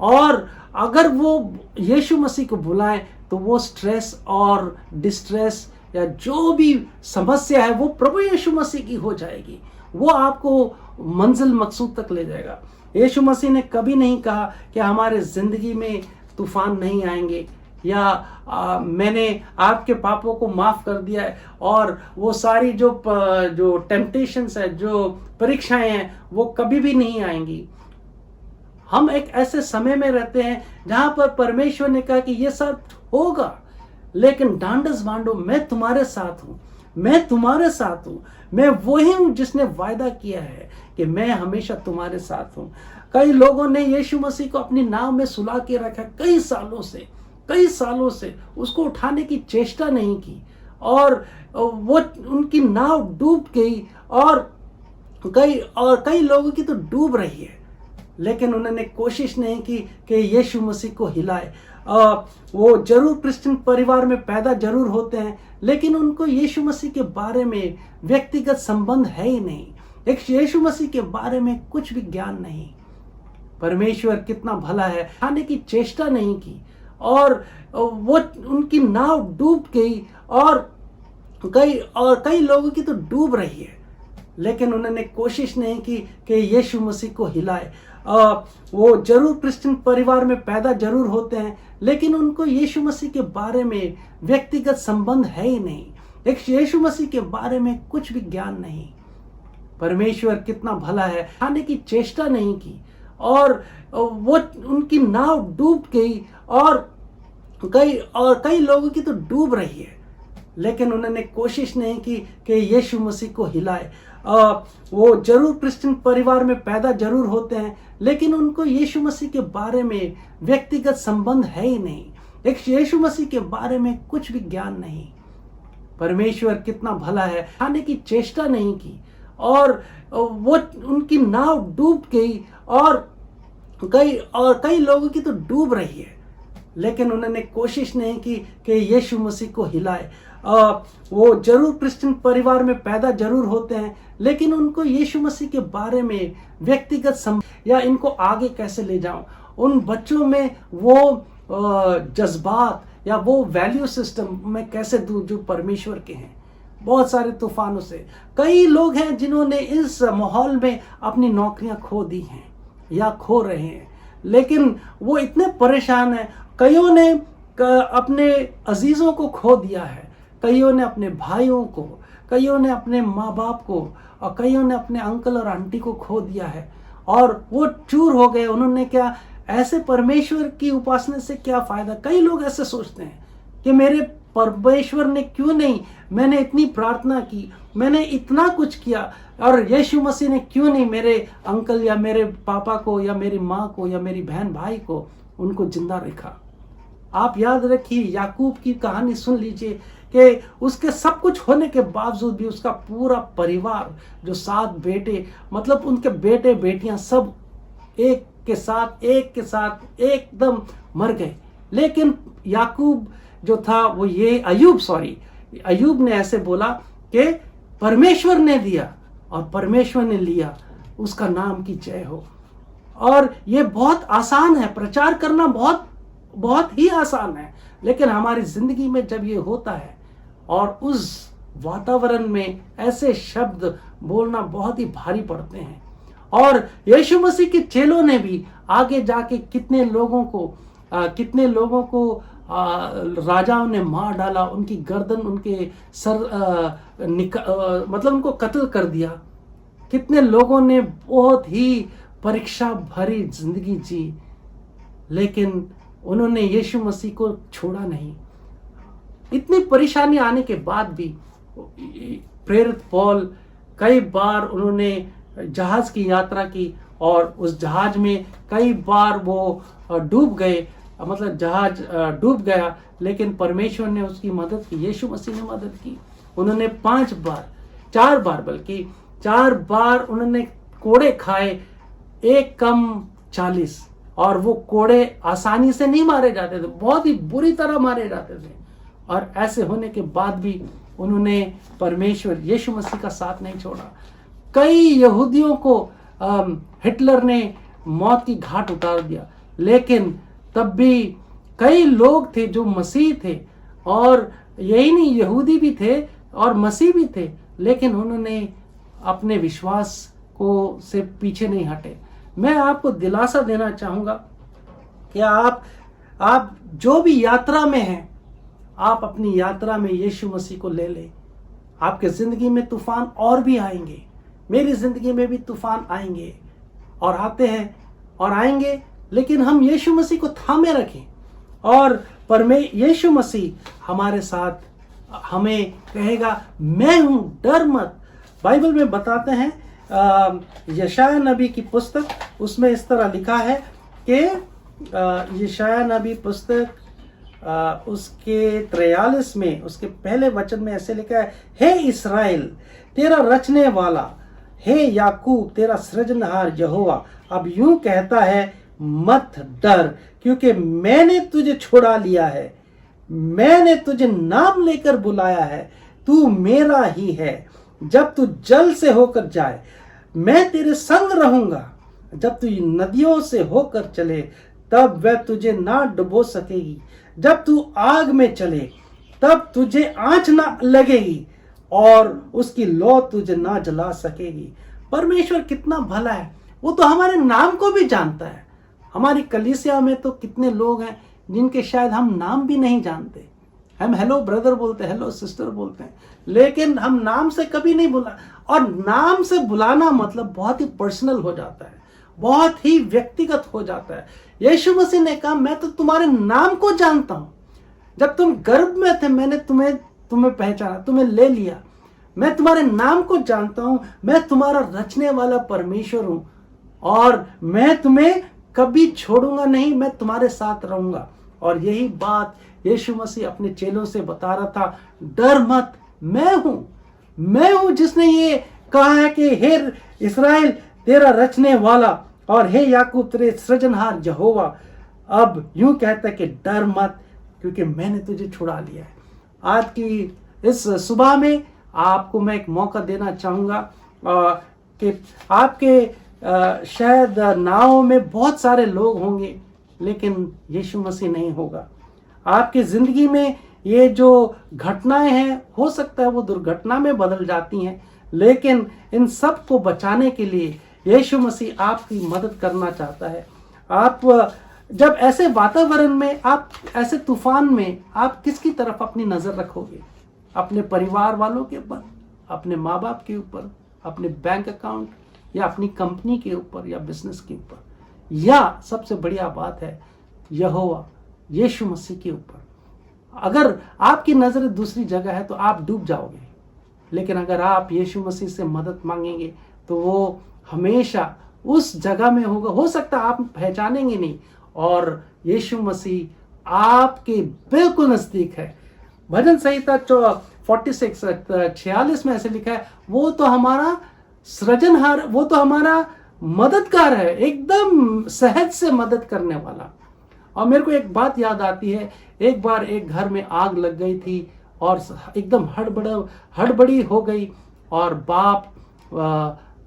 और अगर वो यीशु मसीह को बुलाएं तो वो स्ट्रेस और डिस्ट्रेस या जो भी समस्या है वो प्रभु यीशु मसीह की हो जाएगी। वो आपको मंजिल मकसूद तक ले जाएगा। यीशु मसीह ने कभी नहीं कहा कि हमारे ज़िंदगी में तूफान नहीं आएंगे या मैंने आपके पापों को माफ़ कर दिया है और वो सारी जो टेम्पटेशंस है, जो परीक्षाएं हैं, वो कभी भी नहीं आएंगी। हम एक ऐसे समय में रहते हैं जहां पर परमेश्वर ने कहा कि ये सब होगा, लेकिन ढांढस बांधो, मैं तुम्हारे साथ हूं, मैं तुम्हारे साथ हूं, मैं वही हूं जिसने वायदा किया है कि मैं हमेशा तुम्हारे साथ हूं। कई लोगों ने यीशु मसीह को अपनी नाव में सुला के रखा, कई सालों से उसको उठाने की चेष्टा नहीं की और वो उनकी नाव डूब गई और कई लोगों की तो डूब रही है, लेकिन उन्होंने कोशिश नहीं की कि यीशु मसीह को हिलाए। वो जरूर क्रिश्चियन परिवार में पैदा जरूर होते हैं, लेकिन उनको यीशु मसीह के बारे में व्यक्तिगत संबंध है ही नहीं, एक यीशु मसीह के बारे में कुछ भी ज्ञान नहीं। परमेश्वर कितना भला है, आने की चेष्टा नहीं की और वो उनकी नाव डूब गई और कई लोगों की तो डूब रही है, लेकिन उन्होंने कोशिश नहीं की कि यीशु मसीह को हिलाए। वो जरूर क्रिश्चियन परिवार में पैदा जरूर होते हैं, लेकिन उनको यीशु मसीह के बारे में व्यक्तिगत संबंध है ही नहीं, एक यीशु मसीह के बारे में कुछ भी ज्ञान नहीं। परमेश्वर कितना भला है, आने की चेष्टा नहीं की और वो उनकी नाव डूब गई और कई लोगों की तो डूब रही है, लेकिन उन्होंने कोशिश नहीं की कि यीशु मसीह को हिलाए। वो जरूर क्रिश्चियन परिवार में पैदा जरूर होते हैं, लेकिन उनको यीशु मसीह के बारे में व्यक्तिगत संबंध है ही नहीं, एक यीशु मसीह के बारे में कुछ भी ज्ञान नहीं। परमेश्वर कितना भला है, आने की चेष्टा नहीं की और वो उनकी नाव डूब गई और कई लोगों की तो डूब रही है, लेकिन उन्होंने कोशिश नहीं की कि यीशु मसीह को हिलाए। वो जरूर क्रिश्चियन परिवार में पैदा जरूर होते हैं, लेकिन उनको यीशु मसीह के बारे में व्यक्तिगत या इनको आगे कैसे ले जाऊं, उन बच्चों में वो जज्बात या वो वैल्यू सिस्टम मैं कैसे दूं जो परमेश्वर के हैं। बहुत सारे तूफानों से कई लोग हैं जिन्होंने इस माहौल में अपनी नौकरियां खो दी हैं या खो रहे हैं, लेकिन वो इतने परेशान हैं। कईयों ने अपने अजीज़ों को खो दिया है, कईयों ने अपने भाइयों को, कईयों ने अपने माँ बाप को और कईयों ने अपने अंकल और आंटी को खो दिया है और वो चूर हो गए। उन्होंने ऐसे परमेश्वर की उपासना से क्या फ़ायदा। कई लोग ऐसे सोचते हैं कि मेरे परमेश्वर ने क्यों नहीं, मैंने इतनी प्रार्थना की, मैंने इतना कुछ किया, और यीशु मसीह ने क्यों नहीं मेरे अंकल या मेरे पापा को या मेरी माँ को या मेरी बहन भाई को उनको जिंदा रखा। आप याद रखिए, याकूब की कहानी सुन लीजिए कि उसके सब कुछ होने के बावजूद भी उसका पूरा परिवार, जो 7 बेटे, मतलब उनके बेटे बेटियां सब एक के साथ एकदम मर गए। लेकिन याकूब जो था वो ये अयूब ने ऐसे बोला कि परमेश्वर ने दिया और परमेश्वर ने लिया, उसका नाम की जय हो। और ये बहुत आसान है, प्रचार करना बहुत ही आसान है, लेकिन हमारी जिंदगी में जब ये होता है और उस वातावरण में ऐसे शब्द बोलना बहुत ही भारी पड़ते हैं। और यीशु मसीह के चेलों ने भी आगे जाके कितने लोगों को राजाओं ने मार डाला, उनकी गर्दन, उनके सर मतलब उनको कत्ल कर दिया। कितने लोगों ने बहुत ही परीक्षा भरी जिंदगी जी, लेकिन उन्होंने यीशु मसीह को छोड़ा नहीं। इतनी परेशानी आने के बाद भी प्रेरित पौल कई बार उन्होंने जहाज की यात्रा की और उस जहाज में कई बार वो डूब गए, मतलब जहाज डूब गया, लेकिन परमेश्वर ने उसकी मदद की, यीशु मसीह ने मदद की। उन्होंने 4 बार उन्होंने कोड़े खाए, 1 कम 40, और वो कोड़े आसानी से नहीं मारे जाते थे, बहुत ही बुरी तरह मारे जाते थे। और ऐसे होने के बाद भी उन्होंने परमेश्वर यीशु मसीह का साथ नहीं छोड़ा। कई यहूदियों को हिटलर ने मौत की घाट उतार दिया, लेकिन तब भी कई लोग थे जो मसीह थे, और यही नहीं, यहूदी भी थे और मसीह भी थे, लेकिन उन्होंने अपने विश्वास को से पीछे नहीं हटे। मैं आपको दिलासा देना चाहूंगा कि आप जो भी यात्रा में हैं, आप अपनी यात्रा में यीशु मसीह को ले लें। आपके जिंदगी में तूफान और भी आएंगे, मेरी जिंदगी में भी तूफान आएंगे और आते हैं और आएंगे, लेकिन हम यीशु मसीह को थामे रखें। और यीशु मसीह हमारे साथ हमें कहेगा, मैं हूं, डर मत। बाइबल में बताते हैं, यशाया नबी की पुस्तक, उसमें इस तरह लिखा है कि यशाया नबी पुस्तक उसके 43 में उसके पहले वचन में ऐसे लिखा है, हे इस्राएल तेरा रचने वाला, हे याकूब तेरा सृजनहार यहोवा अब यूं कहता है, मत डर, क्योंकि मैंने तुझे छुड़ा लिया है, मैंने तुझे नाम लेकर बुलाया है, तू मेरा ही है। जब तू जल से होकर जाए मैं तेरे संग रहूंगा, जब तू नदियों से होकर चले तब वह तुझे ना डुबो सकेगी, जब तू आग में चले तब तुझे आंच ना लगेगी और उसकी लौ तुझे ना जला सकेगी। परमेश्वर कितना भला है, वो तो हमारे नाम को भी जानता है। हमारी कलीसिया में तो कितने लोग हैं जिनके शायद हम नाम भी नहीं जानते। हम हेलो ब्रदर बोलते हैं, हेलो सिस्टर बोलते हैं, लेकिन हम नाम से कभी नहीं बुला। और नाम से बुलाना मतलब बहुत ही पर्सनल हो जाता है, बहुत ही व्यक्तिगत हो जाता है। यीशु मसीह ने कहा, मैं तो तुम्हारे नाम को जानता हूं, जब तुम गर्भ में थे मैंने तुम्हें पहचाना, तुम्हें ले लिया, मैं तुम्हारे नाम को जानता हूं, मैं तुम्हारा रचने वाला परमेश्वर हूं और मैं तुम्हें कभी छोड़ूंगा नहीं, मैं तुम्हारे साथ रहूंगा। और यही बात यीशु मसीह अपने चेलों से बता रहा था, डर मत, मैं हूं जिसने ये कहा है कि हे इस्राएल तेरा रचने वाला और हे याकूब तेरे सृजनहार यहोवा अब यूं कहता है कि डर मत, क्योंकि मैंने तुझे छुड़ा लिया है। आज की इस सुबह में आपको मैं एक मौका देना चाहूंगा कि आपके शायद नाव में बहुत सारे लोग होंगे, लेकिन यीशु मसीह नहीं होगा। आपकी जिंदगी में ये जो घटनाएं हैं, हो सकता है वो दुर्घटना में बदल जाती हैं, लेकिन इन सब को बचाने के लिए यीशु मसीह आपकी मदद करना चाहता है। आप जब ऐसे वातावरण में, आप ऐसे तूफान में, आप किसकी तरफ अपनी नजर रखोगे? अपने परिवार वालों के ऊपर, अपने माँ बाप के ऊपर, अपने बैंक अकाउंट, या अपनी कंपनी के ऊपर, या बिजनेस के ऊपर, या सबसे बढ़िया बात है यहोवा यीशु मसीह के ऊपर? अगर आपकी नज़र दूसरी जगह है तो आप डूब जाओगे, लेकिन अगर आप यीशु मसीह से मदद मांगेंगे तो वो हमेशा उस जगह में होगा। हो सकता है आप पहचानेंगे नहीं, और यीशु मसीह आपके बिल्कुल नज़दीक है। भजन संहिता 46 में ऐसे लिखा है, वो तो हमारा सृजनहार, वो तो हमारा मददगार है, एकदम सहज से मदद करने वाला। और मेरे को एक बात याद आती है, एक बार एक घर में आग लग गई थी और एकदम हड़बड़ी हो गई, और बाप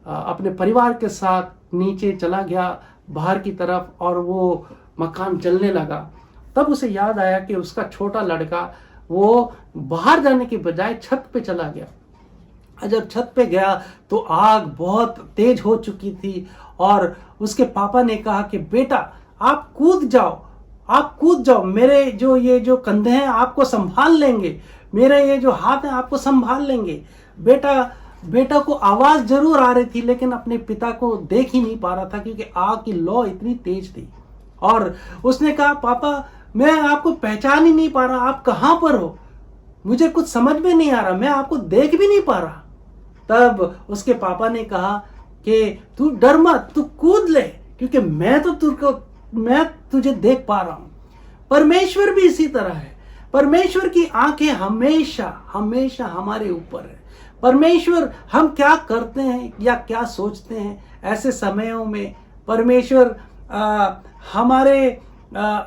अपने परिवार के साथ नीचे चला गया बाहर की तरफ, और वो मकान जलने लगा। तब उसे याद आया कि उसका छोटा लड़का वो बाहर जाने के बजाय छत पे चला गया। जब छत पे गया तो आग बहुत तेज हो चुकी थी, और उसके पापा ने कहा कि बेटा आप कूद जाओ, मेरे ये जो कंधे हैं आपको संभाल लेंगे, मेरे ये जो हाथ हैं आपको संभाल लेंगे। बेटा को आवाज जरूर आ रही थी, लेकिन अपने पिता को देख ही नहीं पा रहा था, क्योंकि आग की लौ इतनी तेज थी। और उसने कहा, पापा मैं आपको पहचान ही नहीं पा रहा, आप कहां पर हो, मुझे कुछ समझ में नहीं आ रहा, मैं आपको देख भी नहीं पा रहा। तब उसके पापा ने कहा कि तू डर मत, तू कूद ले, क्योंकि मैं तुझे देख पा रहा हूं। परमेश्वर भी इसी तरह है। परमेश्वर की आंखें हमेशा हमेशा हमारे ऊपर है। परमेश्वर हम क्या करते हैं या क्या सोचते हैं, ऐसे समयों में परमेश्वर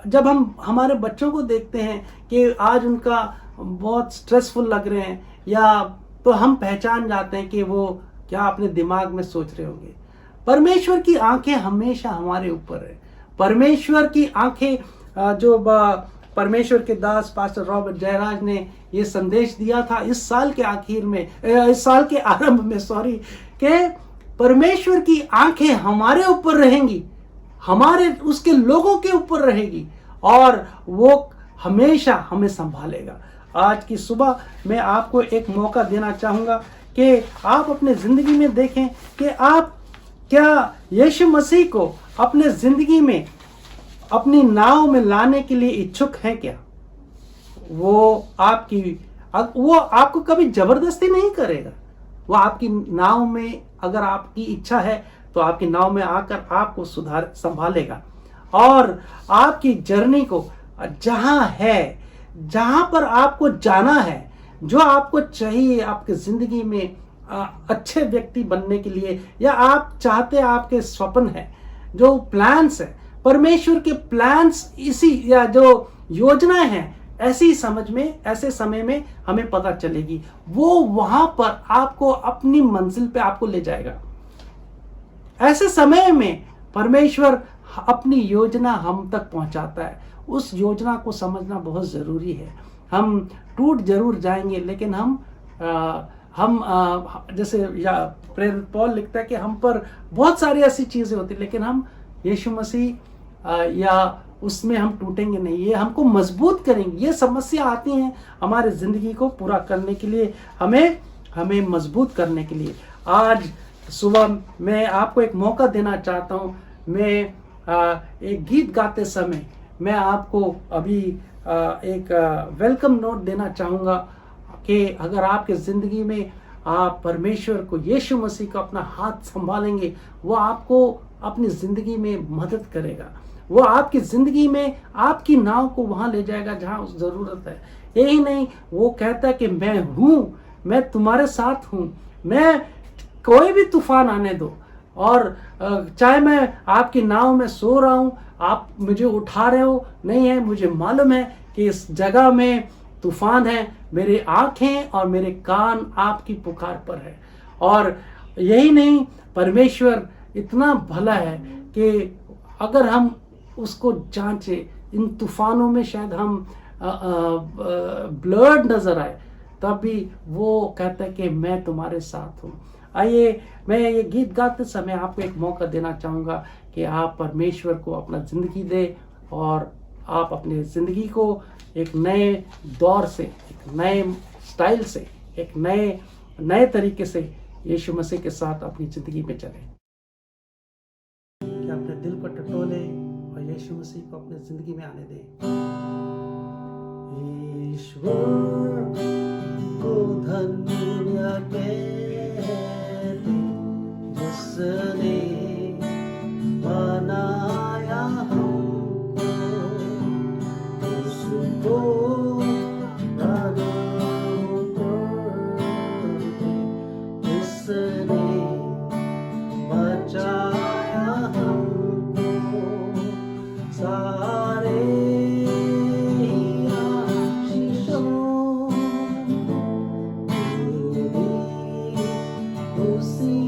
जब हम हमारे बच्चों को देखते हैं कि आज उनका बहुत स्ट्रेसफुल लग रहे हैं, या तो हम पहचान जाते हैं कि वो क्या अपने दिमाग में सोच रहे होंगे। परमेश्वर की आंखें हमेशा हमारे ऊपर है। परमेश्वर की आंखें परमेश्वर के दास पास्टर रॉबर्ट जयराज ने ये संदेश दिया था इस साल के आरंभ में कि परमेश्वर की आंखें हमारे ऊपर रहेंगी, हमारे उसके लोगों के ऊपर रहेगी, और वो हमेशा हमें संभालेगा। आज की सुबह मैं आपको एक मौका देना चाहूंगा कि आप अपने जिंदगी में देखें कि आप क्या यीशु मसीह को अपने जिंदगी में अपनी नाव में लाने के लिए इच्छुक हैं क्या। वो आपको कभी जबरदस्ती नहीं करेगा। वो आपकी नाव में, अगर आपकी इच्छा है तो आपकी नाव में आकर आपको संभालेगा, और आपकी जर्नी को जहां पर आपको जाना है, जो आपको चाहिए आपके जिंदगी में अच्छे व्यक्ति बनने के लिए, या आप चाहते आपके स्वप्न है, जो प्लान्स है, परमेश्वर के प्लान्स या जो योजनाएं हैं, ऐसे समय में हमें पता चलेगी। वो वहां पर आपको अपनी मंजिल पे आपको ले जाएगा। ऐसे समय में परमेश्वर अपनी योजना हम तक पहुंचाता है। उस योजना को समझना बहुत जरूरी है। हम टूट जरूर जाएंगे, लेकिन जैसे प्रेरित पौल लिखता है कि हम पर बहुत सारी ऐसी चीजें होती, लेकिन हम यीशु मसीह या उसमें हम टूटेंगे नहीं। ये हमको मजबूत करेंगे। ये समस्या आती हैं हमारे जिंदगी को पूरा करने के लिए, हमें मजबूत करने के लिए। आज सुबह मैं आपको एक मौका देना चाहता हूँ। मैं एक गीत गाते समय मैं आपको अभी एक वेलकम नोट देना चाहूँगा कि अगर आपके ज़िंदगी में आप परमेश्वर को, यीशु मसीह को अपना हाथ संभालेंगे, वो आपको अपनी ज़िंदगी में मदद करेगा। वो आपकी ज़िंदगी में आपकी नाव को वहाँ ले जाएगा जहाँ ज़रूरत है। यही नहीं, वो कहता है कि मैं हूँ, मैं तुम्हारे साथ हूँ, मैं कोई भी तूफान आने दो, और चाहे मैं आपकी नाव में सो रहा हूँ, आप मुझे उठा रहे हो नहीं है, मुझे मालूम है कि इस जगह में तूफान है, मेरी आंखें और मेरे कान आपकी पुकार पर है। और यही नहीं, परमेश्वर इतना भला है कि अगर हम उसको जांचे, इन तूफानों में शायद हम ब्लर्ड नजर आए, तब भी वो कहता है कि मैं तुम्हारे साथ हूँ। आइए, मैं ये गीत गाते समय आपको एक मौका देना चाहूँगा कि आप परमेश्वर को अपना ज़िंदगी दे, और आप अपनी ज़िंदगी को एक नए दौर से, एक नए स्टाइल से, एक नए तरीके से यीशु मसीह के साथ अपनी ज़िंदगी में चलें। कि अपने दिल को टटोले और यीशु मसीह को अपनी ज़िंदगी में आने दें। ईश्वर को धन्य कहते जिसने बनाया हमको, उसको प्रणाम करते जिसने बचाया हमको। सारे उसी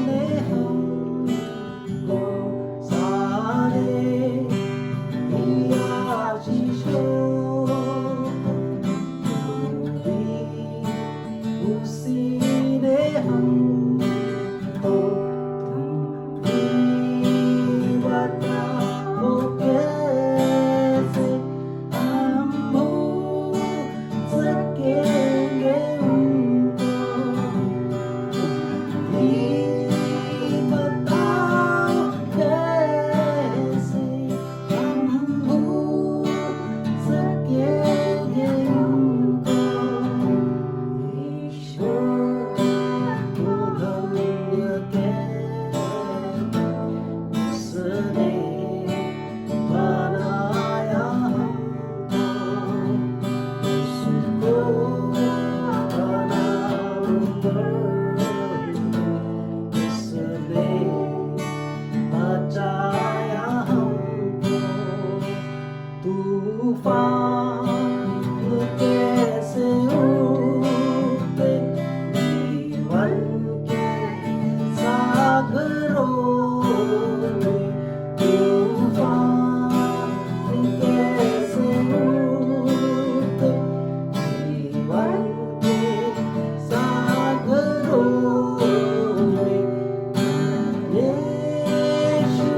ने हमको सारे आशीषों उसी ने हमको। तुम भी बताओ कैसे हम भूल सकेंगे उनको। बताओ कैसे हम भूल सकेंगे उनको। ईश्वर को धन्य कहते जिसने बनाया हमको, उसको प्रणाम करते जिसने बचाया हमको। तूफान कैसे उठते जीवन के सागरों में, तूफान कैसे उठते जीवन के सागरों में। यीशु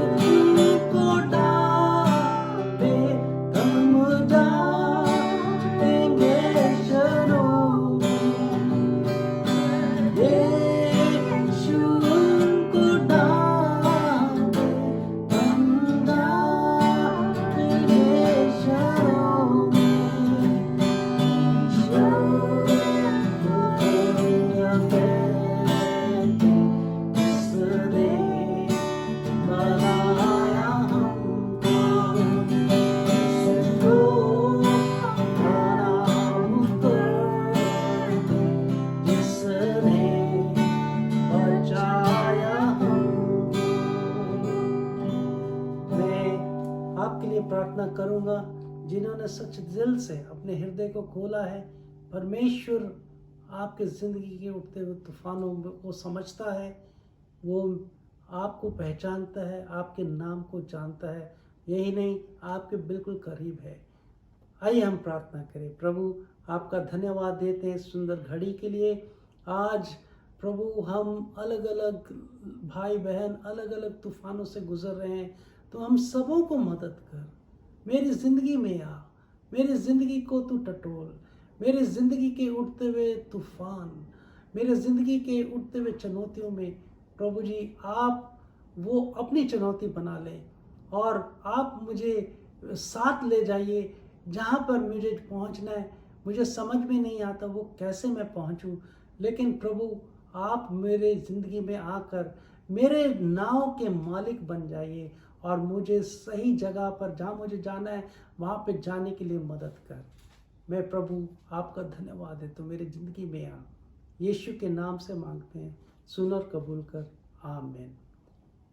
को डाले हम जाएंगे शरणों में। यीशु को डाले हम जाएंगे शरणों में। ईश्वर को धन्य कहते जिसने बनाया हमको, उसको प्रणाम करते जिसने बचाया हमको। मैं आपके लिए प्रार्थना करूंगा जिन्होंने सच दिल से अपने हृदय को खोला है। परमेश्वर आपके ज़िंदगी के उठते हुए तूफानों को समझता है, वो आपको पहचानता है, आपके नाम को जानता है। यही नहीं, आपके बिल्कुल करीब है। आइए हम प्रार्थना करें। प्रभु, आपका धन्यवाद देते हैं सुंदर घड़ी के लिए। आज प्रभु हम अलग अलग भाई बहन अलग अलग तूफानों से गुजर रहे हैं, तो हम सबों को मदद कर। मेरी ज़िंदगी में आ, मेरी ज़िंदगी को तू टटोल, मेरी ज़िंदगी के उठते हुए तूफान, मेरे ज़िंदगी के उठते हुए चुनौतियों में प्रभु जी आप वो अपनी चुनौती बना लें और आप मुझे साथ ले जाइए जहाँ पर मुझे पहुँचना है। मुझे समझ में नहीं आता वो कैसे मैं पहुँचूँ, लेकिन प्रभु आप मेरे ज़िंदगी में आकर मेरे नाव के मालिक बन जाइए और मुझे सही जगह पर जहाँ मुझे जाना है वहाँ पे जाने के लिए मदद कर। मैं प्रभु आपका धन्यवाद देता हूँ, मेरी ज़िंदगी में आ। यीशु के नाम से मांगते हैं, सुन और कबूल कर, आमीन।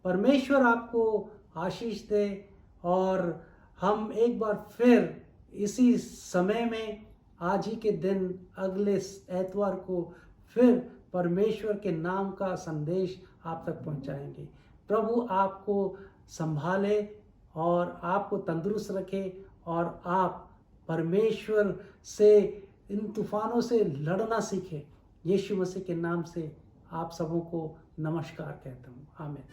परमेश्वर आपको आशीष दे और हम एक बार फिर इसी समय में आज ही के दिन अगले एतवार को फिर परमेश्वर के नाम का संदेश आप तक पहुंचाएंगे। प्रभु आपको संभाले और आपको तंदुरुस्त रखे और आप परमेश्वर से इन तूफानों से लड़ना सीखें। यीशु मसीह के नाम से आप सबों को नमस्कार कहता हूँ, आमीन।